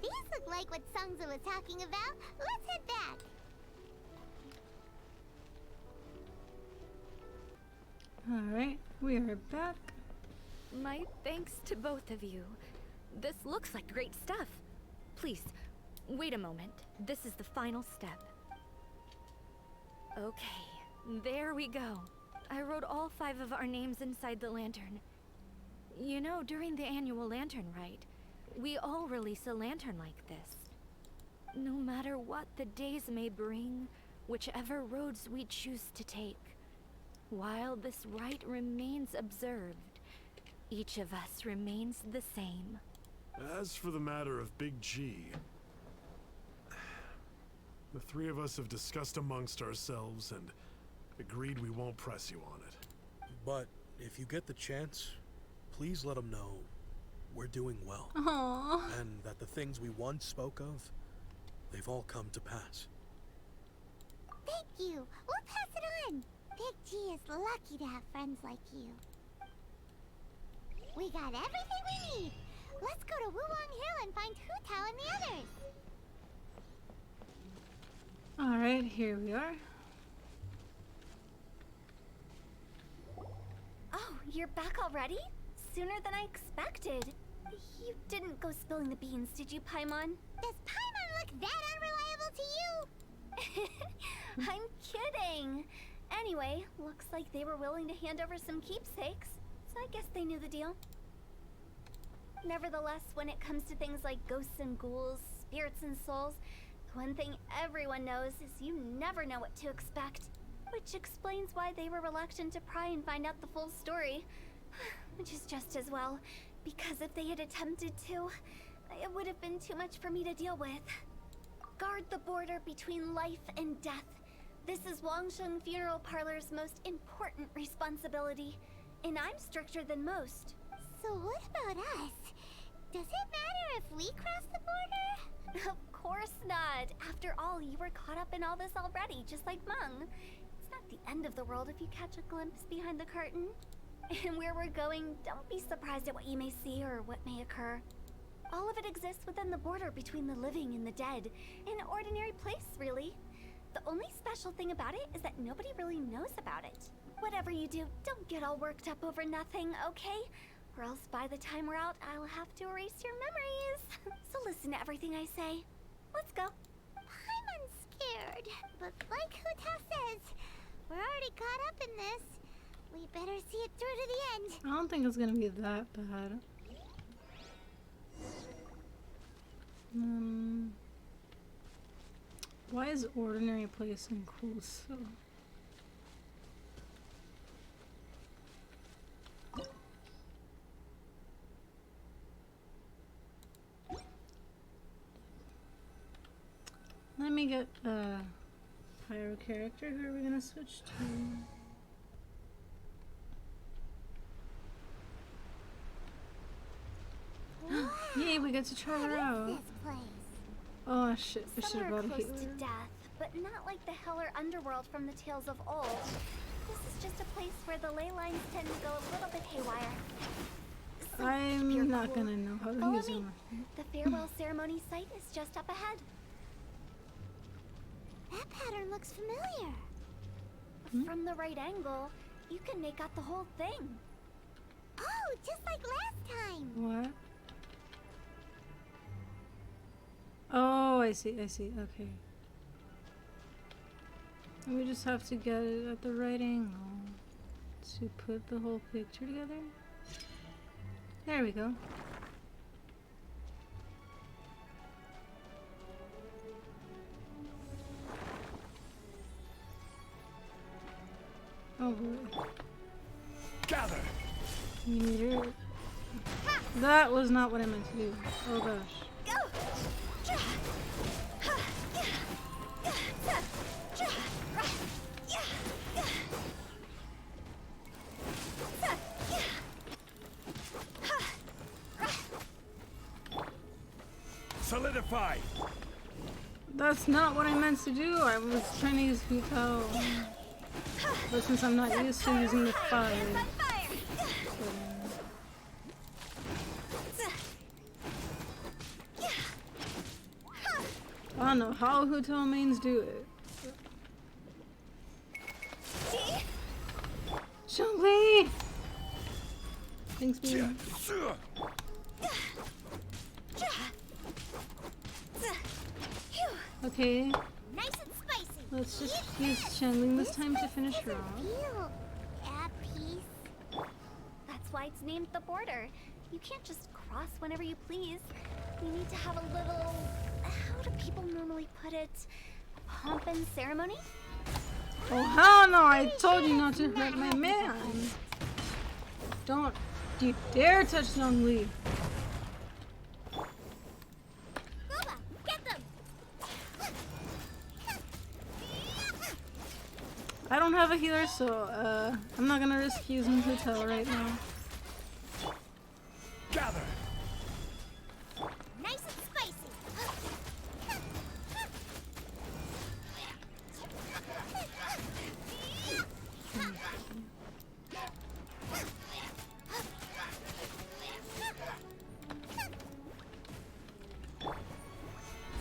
These look like what Sangza was talking about. Let's head back. Alright, we are back. My thanks to both of you. This looks like great stuff. Please, wait a moment. This is the final step. Okay, there we go. I wrote all 5 of our names inside the lantern. You know, during the annual lantern rite, we all release a lantern like this. No matter what the days may bring, whichever roads we choose to take, while this rite remains observed, each of us remains the same. As for the matter of Big G, the 3 of us have discussed amongst ourselves and agreed we won't press you on it. But if you get the chance, please let them know we're doing well. Aww. And that the things we once spoke of, they've all come to pass. Thank you. We'll pass it on. Big G is lucky to have friends like you. We got everything we need. Let's go to Wulong Hill and find Hu Tao and the others. Alright, here we are. Oh, you're back already? Sooner than I expected. You didn't go spilling the beans, did you, Paimon? Does Paimon look that unreliable to you? I'm kidding. Anyway, looks like they were willing to hand over some keepsakes, so I guess they knew the deal. Nevertheless, when it comes to things like ghosts and ghouls, spirits and souls, the one thing everyone knows is you never know what to expect. Which explains why they were reluctant to pry and find out the full story. Which is just as well, because if they had attempted to, it would have been too much for me to deal with. Guard the border between life and death. This is Wangsheng Funeral Parlor's most important responsibility, and I'm stricter than most. So what about us? Does it matter if we cross the border? Of course not. After all, you were caught up in all this already, just like Meng. It's not the end of the world if you catch a glimpse behind the curtain. And where we're going, don't be surprised at what you may see or what may occur. All of it exists within the border between the living and the dead. An ordinary place, really. The only special thing about it is that nobody really knows about it. Whatever you do, don't get all worked up over nothing, okay? Or else by the time we're out, I'll have to erase your memories. So listen to everything I say. Let's go. Paimon's scared, but like Hu Tao says, we're already caught up in this. We better see it through to the end. I don't think it's gonna be that bad. Why is ordinary place and cool so? Let me get a pyro character. Who are we gonna switch to? Yay, we get to try her out. This place. Oh shit, I should Somewhere have brought a close to healer. death, but not like the hell or underworld from the tales of old. This is just a place where the ley lines tend to go a little bit haywire. So, if you're I'm not cool, gonna know how to follow use me. them. The farewell ceremony site is just up ahead. That pattern looks familiar. From the right angle, you can make out the whole thing. Oh, just like last time. What? Oh, I see, okay. We just have to get it at the right angle to put the whole picture together. There we go. Oh boy. Gather. You need it. That was not what I meant to do. Oh gosh. Solidify. That's not what I meant to do. I was trying to use Hu Tao. But since I'm not used to using the fire. I don't know how Hu Tao mains do it. Chun-Li! Thanks, baby. Okay, Nice and spicy. let's just use Chun-Li this time to finish her off. Feel at peace. That's why it's named the border. You can't just cross whenever you please. You need to have a little... How do people normally put it? Pomp and ceremony? Oh hell no, I told you not to hurt my man. Don't you dare touch Chun-Li. Boba, get them. I don't have a healer, so I'm not gonna risk using Hu Tao right now. Gather. Nice and spicy.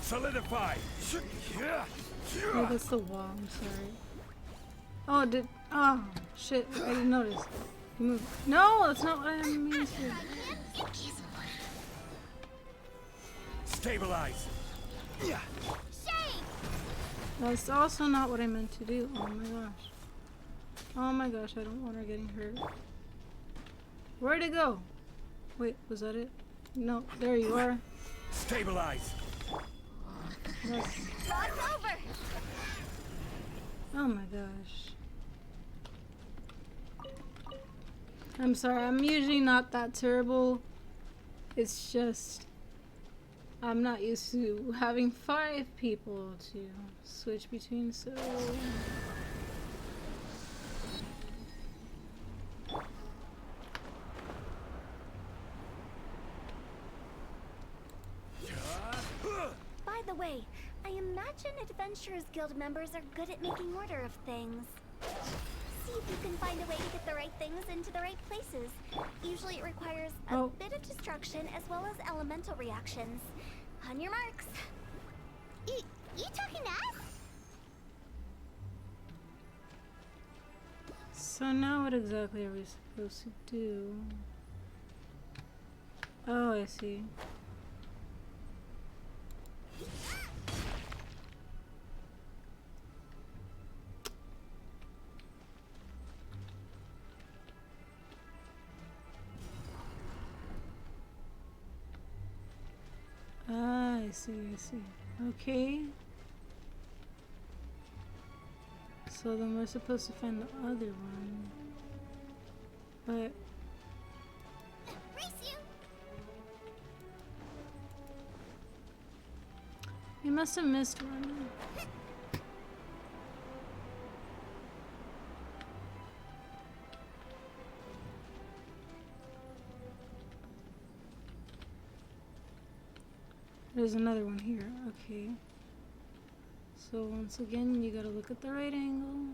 Solidify. Oh, that's the wall, I'm sorry. Oh, oh, shit, I didn't notice. You moved. No, that's not what I mean to. Stabilize. Yeah. That's also not what I meant to do. Oh my gosh. Oh my gosh, I don't want her getting hurt. Where'd it go? Wait, was that it? No, there you are. Stabilize. That's... over! Oh my gosh. I'm sorry, I'm usually not that terrible. It's just... I'm not used to having 5 people to switch between, so... By the way, I imagine Adventurers Guild members are good at making order of things. See if you can find a way to get the right things into the right places. Usually it requires a bit of destruction as well as elemental reactions. On your marks. You talking to us? So now what exactly are we supposed to do? Oh, I see. Ah, I see, I see. Okay. So then we're supposed to find the other one. But Race you! we must have missed one. There's another one here. Okay. So once again, you gotta look at the right angle.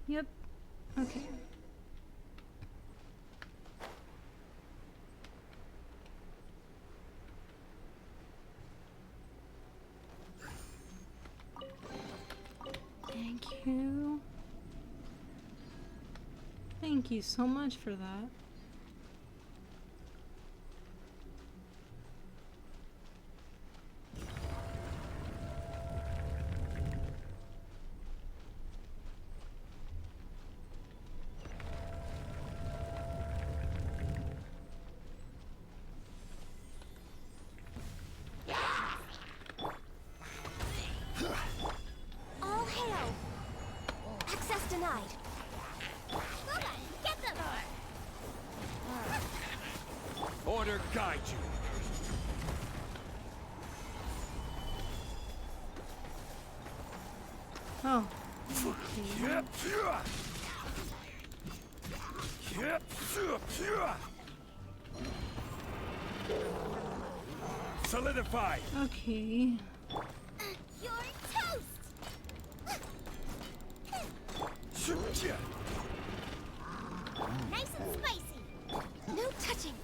Yep. Okay. Thank you. Thank you so much for that. All hail! Access denied. Hold on, get them! Order guide you. Oh. Solidify. Okay. You're toast! Nice and spicy. No touching.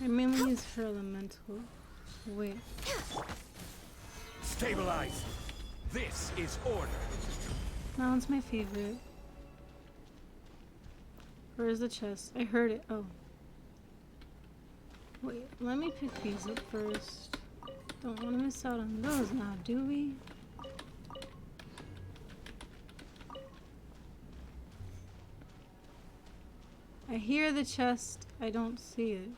I mainly use her elemental. Wait. Stabilize. This is order. That one's my favorite. Where's the chest? I heard it. Oh. Wait, let me pick these up first. Don't want to miss out on those now, do we? I hear the chest. I don't see it.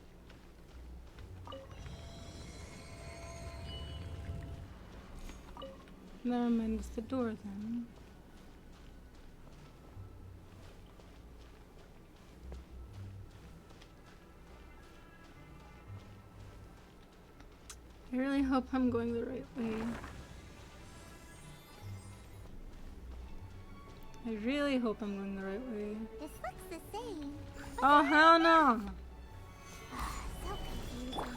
Never mind, it's the door then. I really hope I'm going the right way. I really hope I'm going the right way. This looks the same. Oh, hell no! So confusing.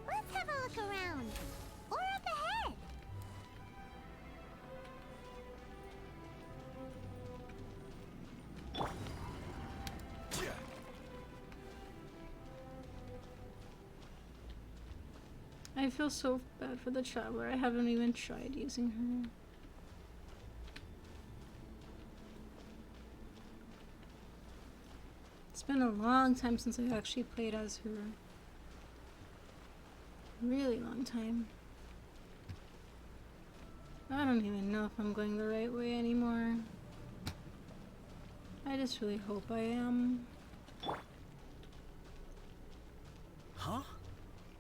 Let's have a look around. Or up ahead. I feel so bad for the traveler. I haven't even tried using her. It's been a long time since I've actually played as her. Really long time. I don't even know if I'm going the right way anymore. I just really hope I am. Huh?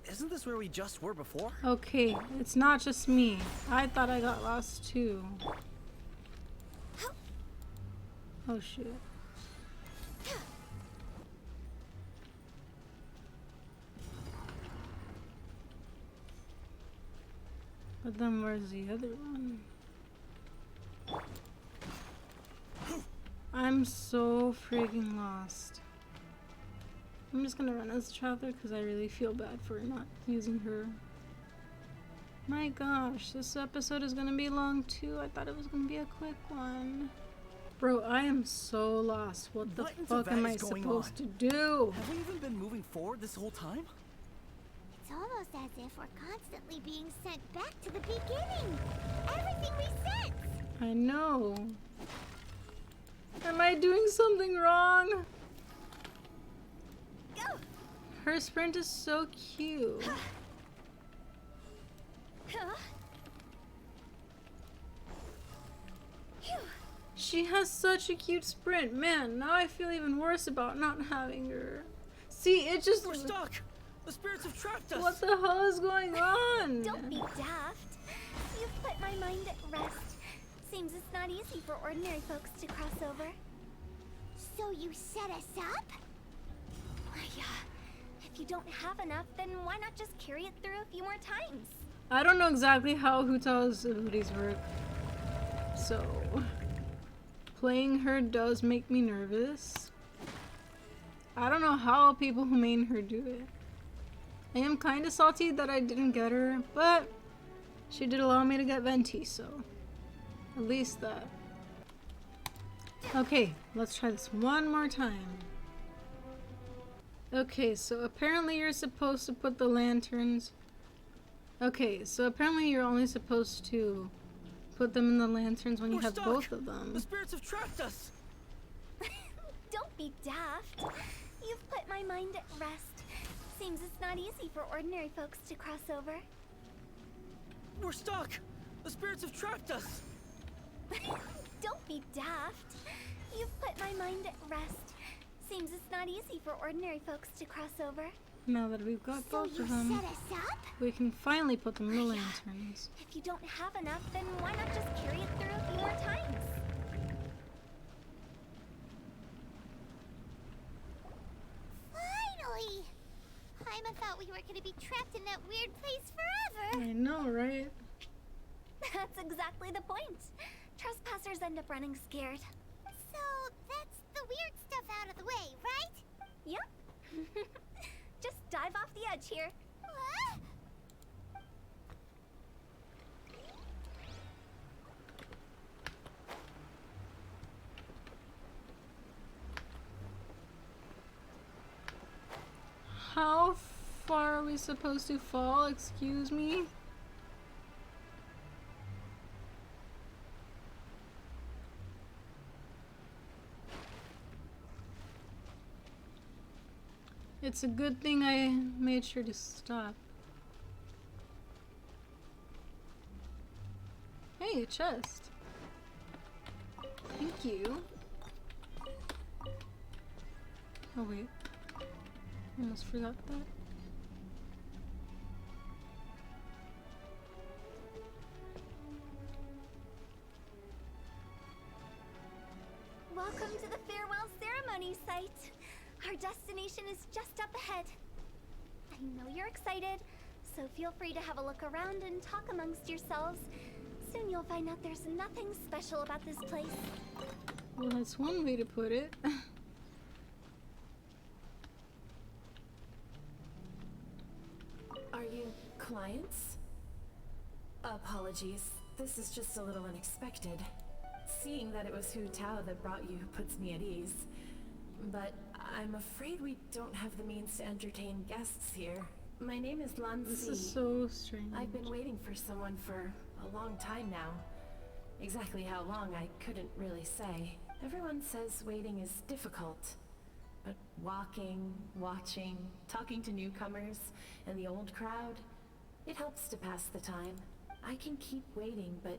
Isn't this where we just were before? Okay, it's not just me. I thought I got lost too. Oh shit. But then where's the other one? I'm so freaking lost. I'm just gonna run as a traveler because I really feel bad for not using her. My gosh, this episode is gonna be long too. I thought it was gonna be a quick one. Bro, I am so lost. What the fuck am I supposed to do? Have we even been moving forward this whole time? It's almost as if we're constantly being sent back to the beginning. Everything resets. I know. Am I doing something wrong? Go! Her sprint is so cute. Huh? Phew. She has such a cute sprint. Man, now I feel even worse about not having her. See, it just... We're stuck! The spirits have trapped us! What the hell is going on? Don't be daft. You've put my mind at rest. Seems it's not easy for ordinary folks to cross over. So you set us up? If you don't have enough, then why not just carry it through a few more times? I don't know exactly how Hu Tao's abilities work. So... playing her does make me nervous. I don't know how people who main her do it. I am kinda salty that I didn't get her, but she did allow me to get Venti, so at least that. Okay, let's try this one more time. Okay, so apparently you're supposed to put the lanterns... Okay, so apparently you're only supposed to put them in the lanterns when you have stuck. both of them. The spirits have trapped us! Don't be daft. You've put my mind at rest. Seems it's not easy for ordinary folks to cross over. We're stuck! The spirits have trapped us! Don't be daft. You've put my mind at rest. Seems it's not easy for ordinary folks to cross over. Now that we've got So both you of them, set us up? we can finally put them in the lanterns. If you don't have enough, then why not just carry it through a few more times? Finally! Paimon thought we were gonna be trapped in that weird place forever. I know, right? That's exactly the point. Trespassers end up running scared. So that's the weird stuff out of the way, right? Yep. Just dive off the edge here. What? How far are we supposed to fall? Excuse me? It's a good thing I made sure to stop. Hey, a chest. Thank you. Oh wait. I almost forgot that. Welcome to the farewell ceremony site. Our destination is just up ahead. I know you're excited, so feel free to have a look around and talk amongst yourselves. Soon you'll find out there's nothing special about this place. Well, that's one way to put it. Are you clients? Apologies. This is just a little unexpected. Seeing that it was Hu Tao that brought you puts me at ease. But I'm afraid we don't have the means to entertain guests here. My name is Lan This Si. is so strange. I've been waiting for someone for a long time now. Exactly how long I couldn't really say. Everyone says waiting is difficult. But walking, watching, talking to newcomers, and the old crowd, it helps to pass the time. I can keep waiting, but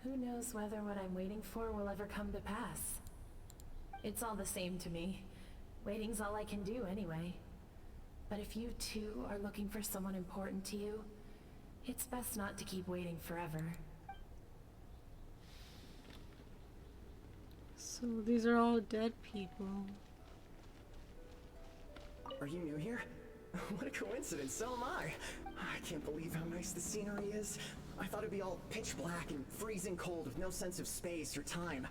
who knows whether what I'm waiting for will ever come to pass. It's all the same to me. Waiting's all I can do anyway. But if you too are looking for someone important to you, it's best not to keep waiting forever. So these are all dead people. Are you new here? What a coincidence, so am I. I can't believe how nice the scenery is. I thought it'd be all pitch black and freezing cold with no sense of space or time.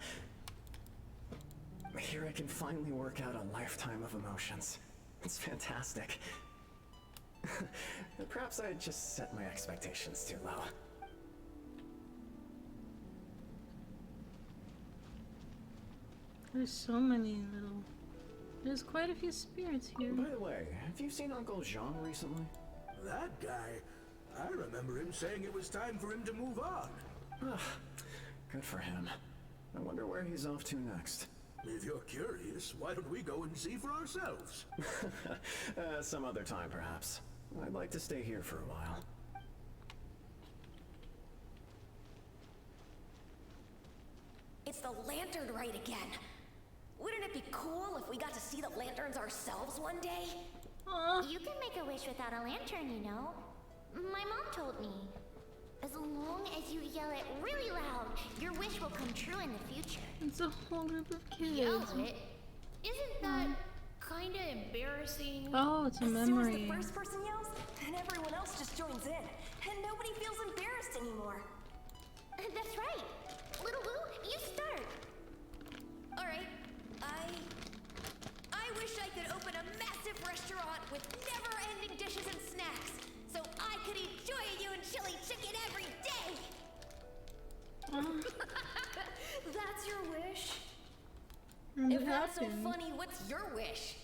Here I can finally work out a lifetime of emotions. It's fantastic. Perhaps I just set my expectations too low. There's so many little... There's quite a few spirits here. By the way, have you seen Uncle Jean recently? That guy? I remember him saying it was time for him to move on. Good for him. I wonder where he's off to next. If you're curious, why don't we go and see for ourselves? Some other time, perhaps. I'd like to stay here for a while. It's the lantern rite again. Wouldn't it be cool if we got to see the lanterns ourselves one day? You can make a wish without a lantern, you know. My mom told me. As long as you yell it really loud, your wish will come true in the future. It's a whole group of kids. Yell it? Isn't that kinda embarrassing? Oh, it's a As soon as memory. the first person yells, then everyone else just joins in, and nobody feels embarrassed anymore. That's right. Little Wu, you start. All right, I wish I could open a massive restaurant with never-ending dishes and snacks, so I could eat joy-you and chili chicken every day. That's your wish? And If it that's so happened. funny, what's your wish?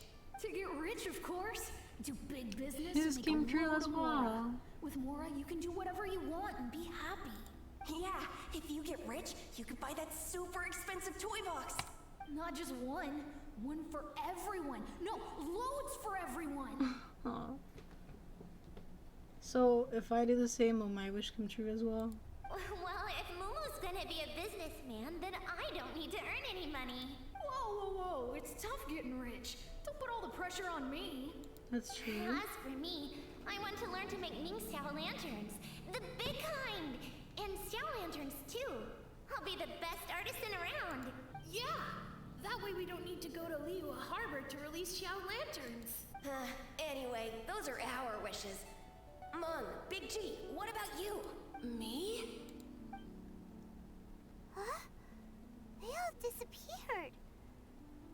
To get rich, of course. Do big business. His and make came a true load as of well. Mora. With Mora, you can do whatever you want and be happy. Yeah, if you get rich, you could buy that super expensive toy box. Not just one. One for everyone. No, loads for everyone. Aw. So, if I do the same, will my wish come true as well? Well, if Momo's gonna be a businessman, then I don't need to earn any money. Whoa. It's tough getting rich. Don't put all the pressure on me. That's true. As for me, I want to learn to make Ming Xiao lanterns. The big kind! And Xiao lanterns, too. I'll be the best artisan around. Yeah. That way we don't need to go to Liyue Harbor to release Xiao lanterns. Anyway, those are our wishes. Mung, Big G, what about you? Me? Huh? They all disappeared.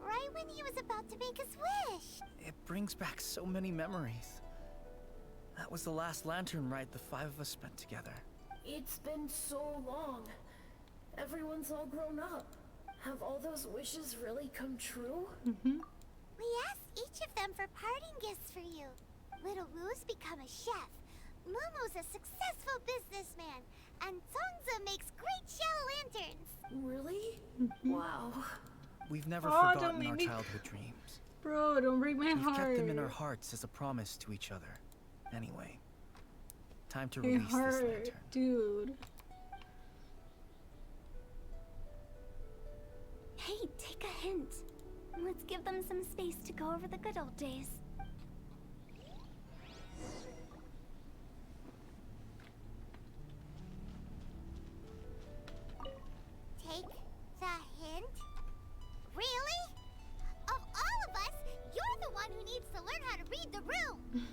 Right when he was about to make his wish. It brings back so many memories. That was the last lantern ride the five of us spent together. It's been so long. Everyone's all grown up. Have all those wishes really come true? We asked each of them for parting gifts for you. Little Wu's become a chef. Momo's a successful businessman. And Zongza makes great Xiao lanterns. Really? Wow. We've never Oh, don't forgotten make our me- childhood dreams. Bro, don't break my We've heart. kept them in our hearts as a promise to each other. Anyway, time to My release this heart, lantern. dude. Hey, take a hint. Let's give them some space to go over the good old days. Take the hint? Really? Of all of us, you're the one who needs to learn how to read the room.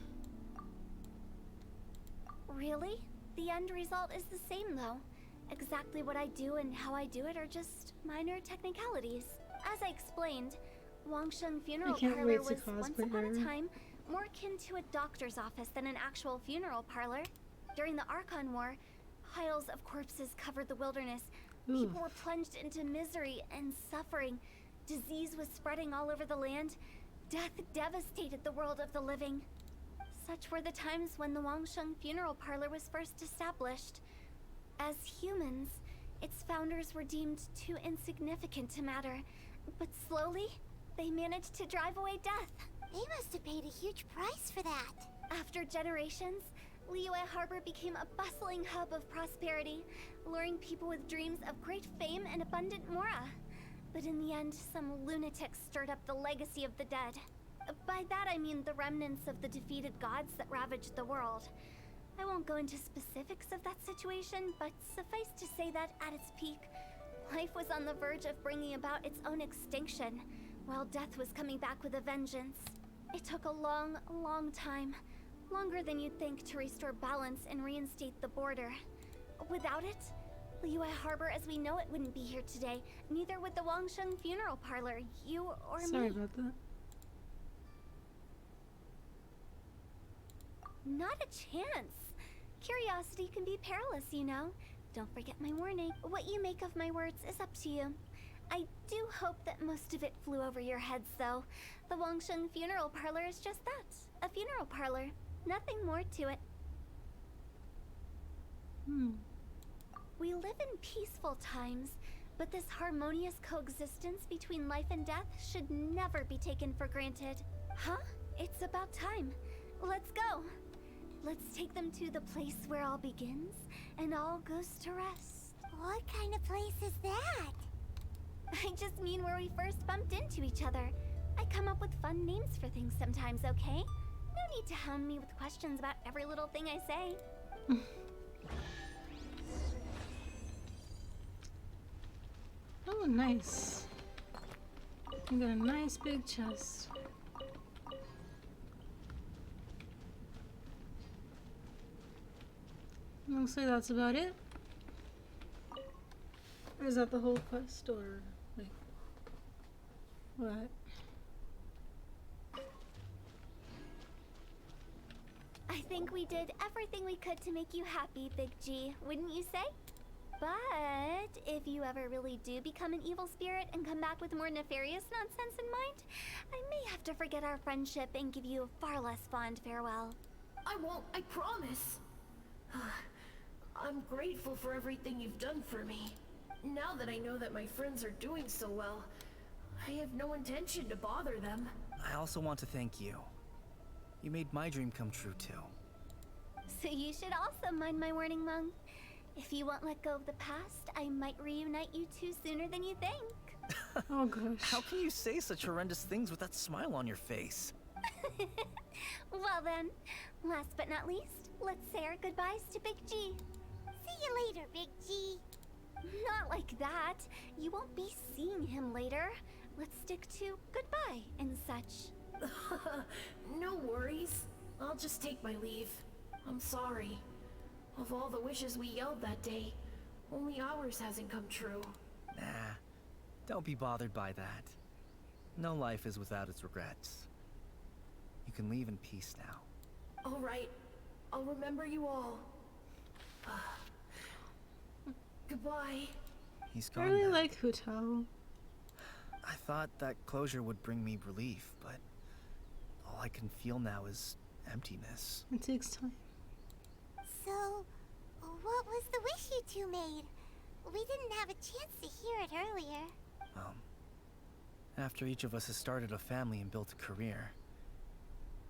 Really? The end result is the same, though. Exactly what I do and how I do it are just minor technicalities. As I explained, Wangsheng Funeral can't Parlor wait to was once cosplay upon her. a time more akin to a doctor's office than an actual funeral parlor. During the Archon War, piles of corpses covered the wilderness. Ooh. People were plunged into misery and suffering. Disease was spreading all over the land. Death devastated the world of the living. Such were the times when the Wangsheng Funeral Parlor was first established. As humans, its founders were deemed too insignificant to matter, but slowly, they managed to drive away death. They must have paid a huge price for that. After generations, Liyue Harbor became a bustling hub of prosperity, luring people with dreams of great fame and abundant mora. But in the end, some lunatics stirred up the legacy of the dead. By that I mean the remnants of the defeated gods that ravaged the world. I won't go into specifics of that situation, but suffice to say that at its peak, life was on the verge of bringing about its own extinction, while death was coming back with a vengeance. It took a long, long time, longer than you'd think, to restore balance and reinstate the border. Without it, Liyue Harbor as we know it wouldn't be here today, neither would the Wangsheng Funeral Parlor, you or Sorry me. about that. Not a chance. Curiosity can be perilous, you know. Don't forget my warning. What you make of my words is up to you. I do hope that most of it flew over your heads, though. The Wangsheng Funeral Parlor is just that. A funeral parlor. Nothing more to it. We live in peaceful times, But this harmonious coexistence between life and death should never be taken for granted. Huh? It's about time. Let's go. Let's take them to the place where all begins and all goes to rest. What kind of place is that? I just mean where we first bumped into each other. I come up with fun names for things sometimes, okay? No need to hound me with questions about every little thing I say. Oh, nice. You got a nice big chest. Looks like that's about it. Or is that the whole quest, or like what? I think we did everything we could to make you happy, Big G, wouldn't you say? But if you ever really do become an evil spirit and come back with more nefarious nonsense in mind, I may have to forget our friendship and give you a far less fond farewell. I won't, I promise. I'm grateful for everything you've done for me. Now that I know that my friends are doing so well, I have no intention to bother them. I also want to thank you. You made my dream come true too. So you should also mind my warning, Mung. If you won't let go of the past, I might reunite you two sooner than you think. Oh gosh. How can you say such horrendous things with that smile on your face? Well then, last but not least, let's say our goodbyes to Big G. See you later, Big G. Not like that. You won't be seeing him later. Let's stick to goodbye and such. No worries. I'll just take my leave. I'm sorry. Of all the wishes we yelled that day, only ours hasn't come true. Nah, don't be bothered by that. No life is without its regrets. You can leave in peace now. All right. I'll remember you all. Goodbye. He's I gone really now. like Hu Tao. I thought that closure would bring me relief, but all I can feel now is emptiness. It takes time. So, what was the wish you two made? We didn't have a chance to hear it earlier. After each of us has started a family and built a career,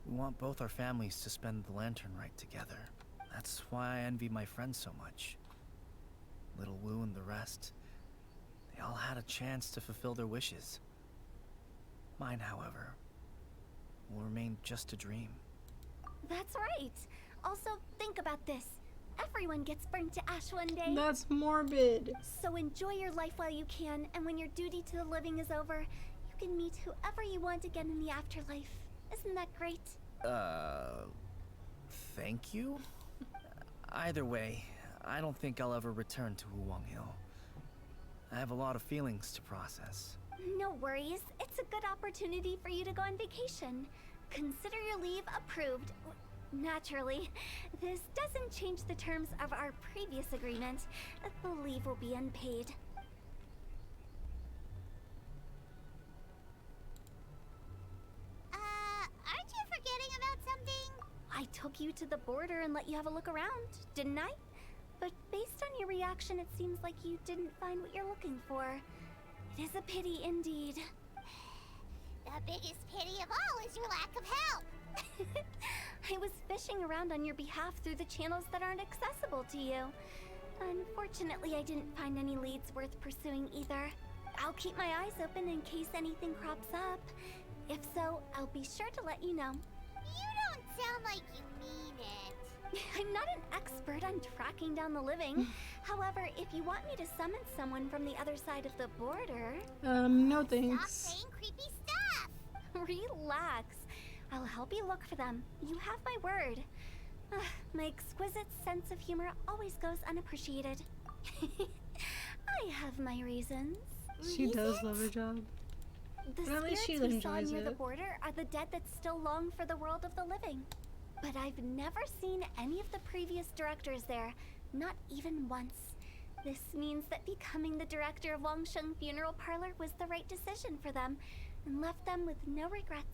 we want both our families to spend the lantern right together. That's why I envy my friends so much. Little Wu and the rest, they all had a chance to fulfill their wishes. Mine, however, will remain just a dream. That's right. Also, think about this. Everyone gets burnt to ash one day. That's morbid. So enjoy your life while you can, and when your duty to the living is over, you can meet whoever you want again in the afterlife. Isn't that great? Thank you? Either way, I don't think I'll ever return to Wuwang Hill. I have a lot of feelings to process. No worries. It's a good opportunity for you to go on vacation. Consider your leave approved. Naturally, this doesn't change the terms of our previous agreement. The leave will be unpaid. Aren't you forgetting about something? I took you to the border and let you have a look around, didn't I? But based on your reaction, it seems like you didn't find what you're looking for. It is a pity indeed. The biggest pity of all is your lack of help. I was fishing around on your behalf through the channels that aren't accessible to you. Unfortunately, I didn't find any leads worth pursuing either. I'll keep my eyes open in case anything crops up. If so, I'll be sure to let you know. You don't sound like you mean it. I'm not an expert on tracking down the living. However, if you want me to summon someone from the other side of the border... No Stop thanks. saying creepy stuff. Relax. I'll help you look for them. You have my word. My exquisite sense of humor always goes unappreciated. I have my reasons. She does love her job. The But at least she spirits we saw enjoys near the it. border are the dead that still long for the world of the living. But I've never seen any of the previous directors there, not even once. This means that becoming the director of Wangsheng Funeral Parlor was the right decision for them, and left them with no regrets.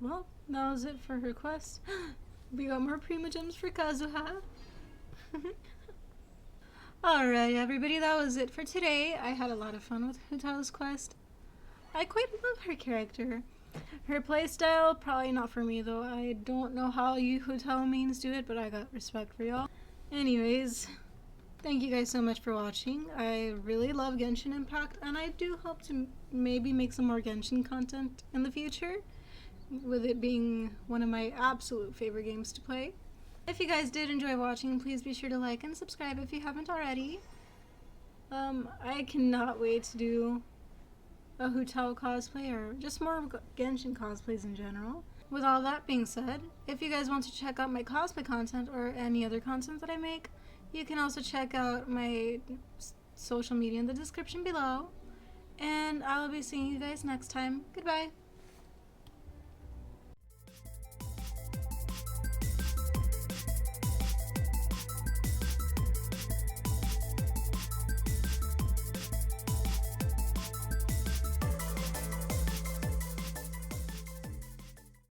well, that was it for her quest. We got more Prima Gems for Kazuha. Alright, everybody, that was it for today. I had a lot of fun with Hu Tao's quest. I quite love her character. Her playstyle, probably not for me though. I don't know how you Hu Tao mains do it, but I got respect for y'all. Anyways, thank you guys so much for watching. I really love Genshin Impact, and I do hope to maybe make some more Genshin content in the future, with it being one of my absolute favorite games to play. If you guys did enjoy watching, please be sure to like and subscribe if you haven't already. I cannot wait to do a Hu Tao cosplay, or just more Genshin cosplays in general. With all that being said, if you guys want to check out my cosplay content or any other content that I make, you can also check out my social media in the description below. And I'll be seeing you guys next time. Goodbye!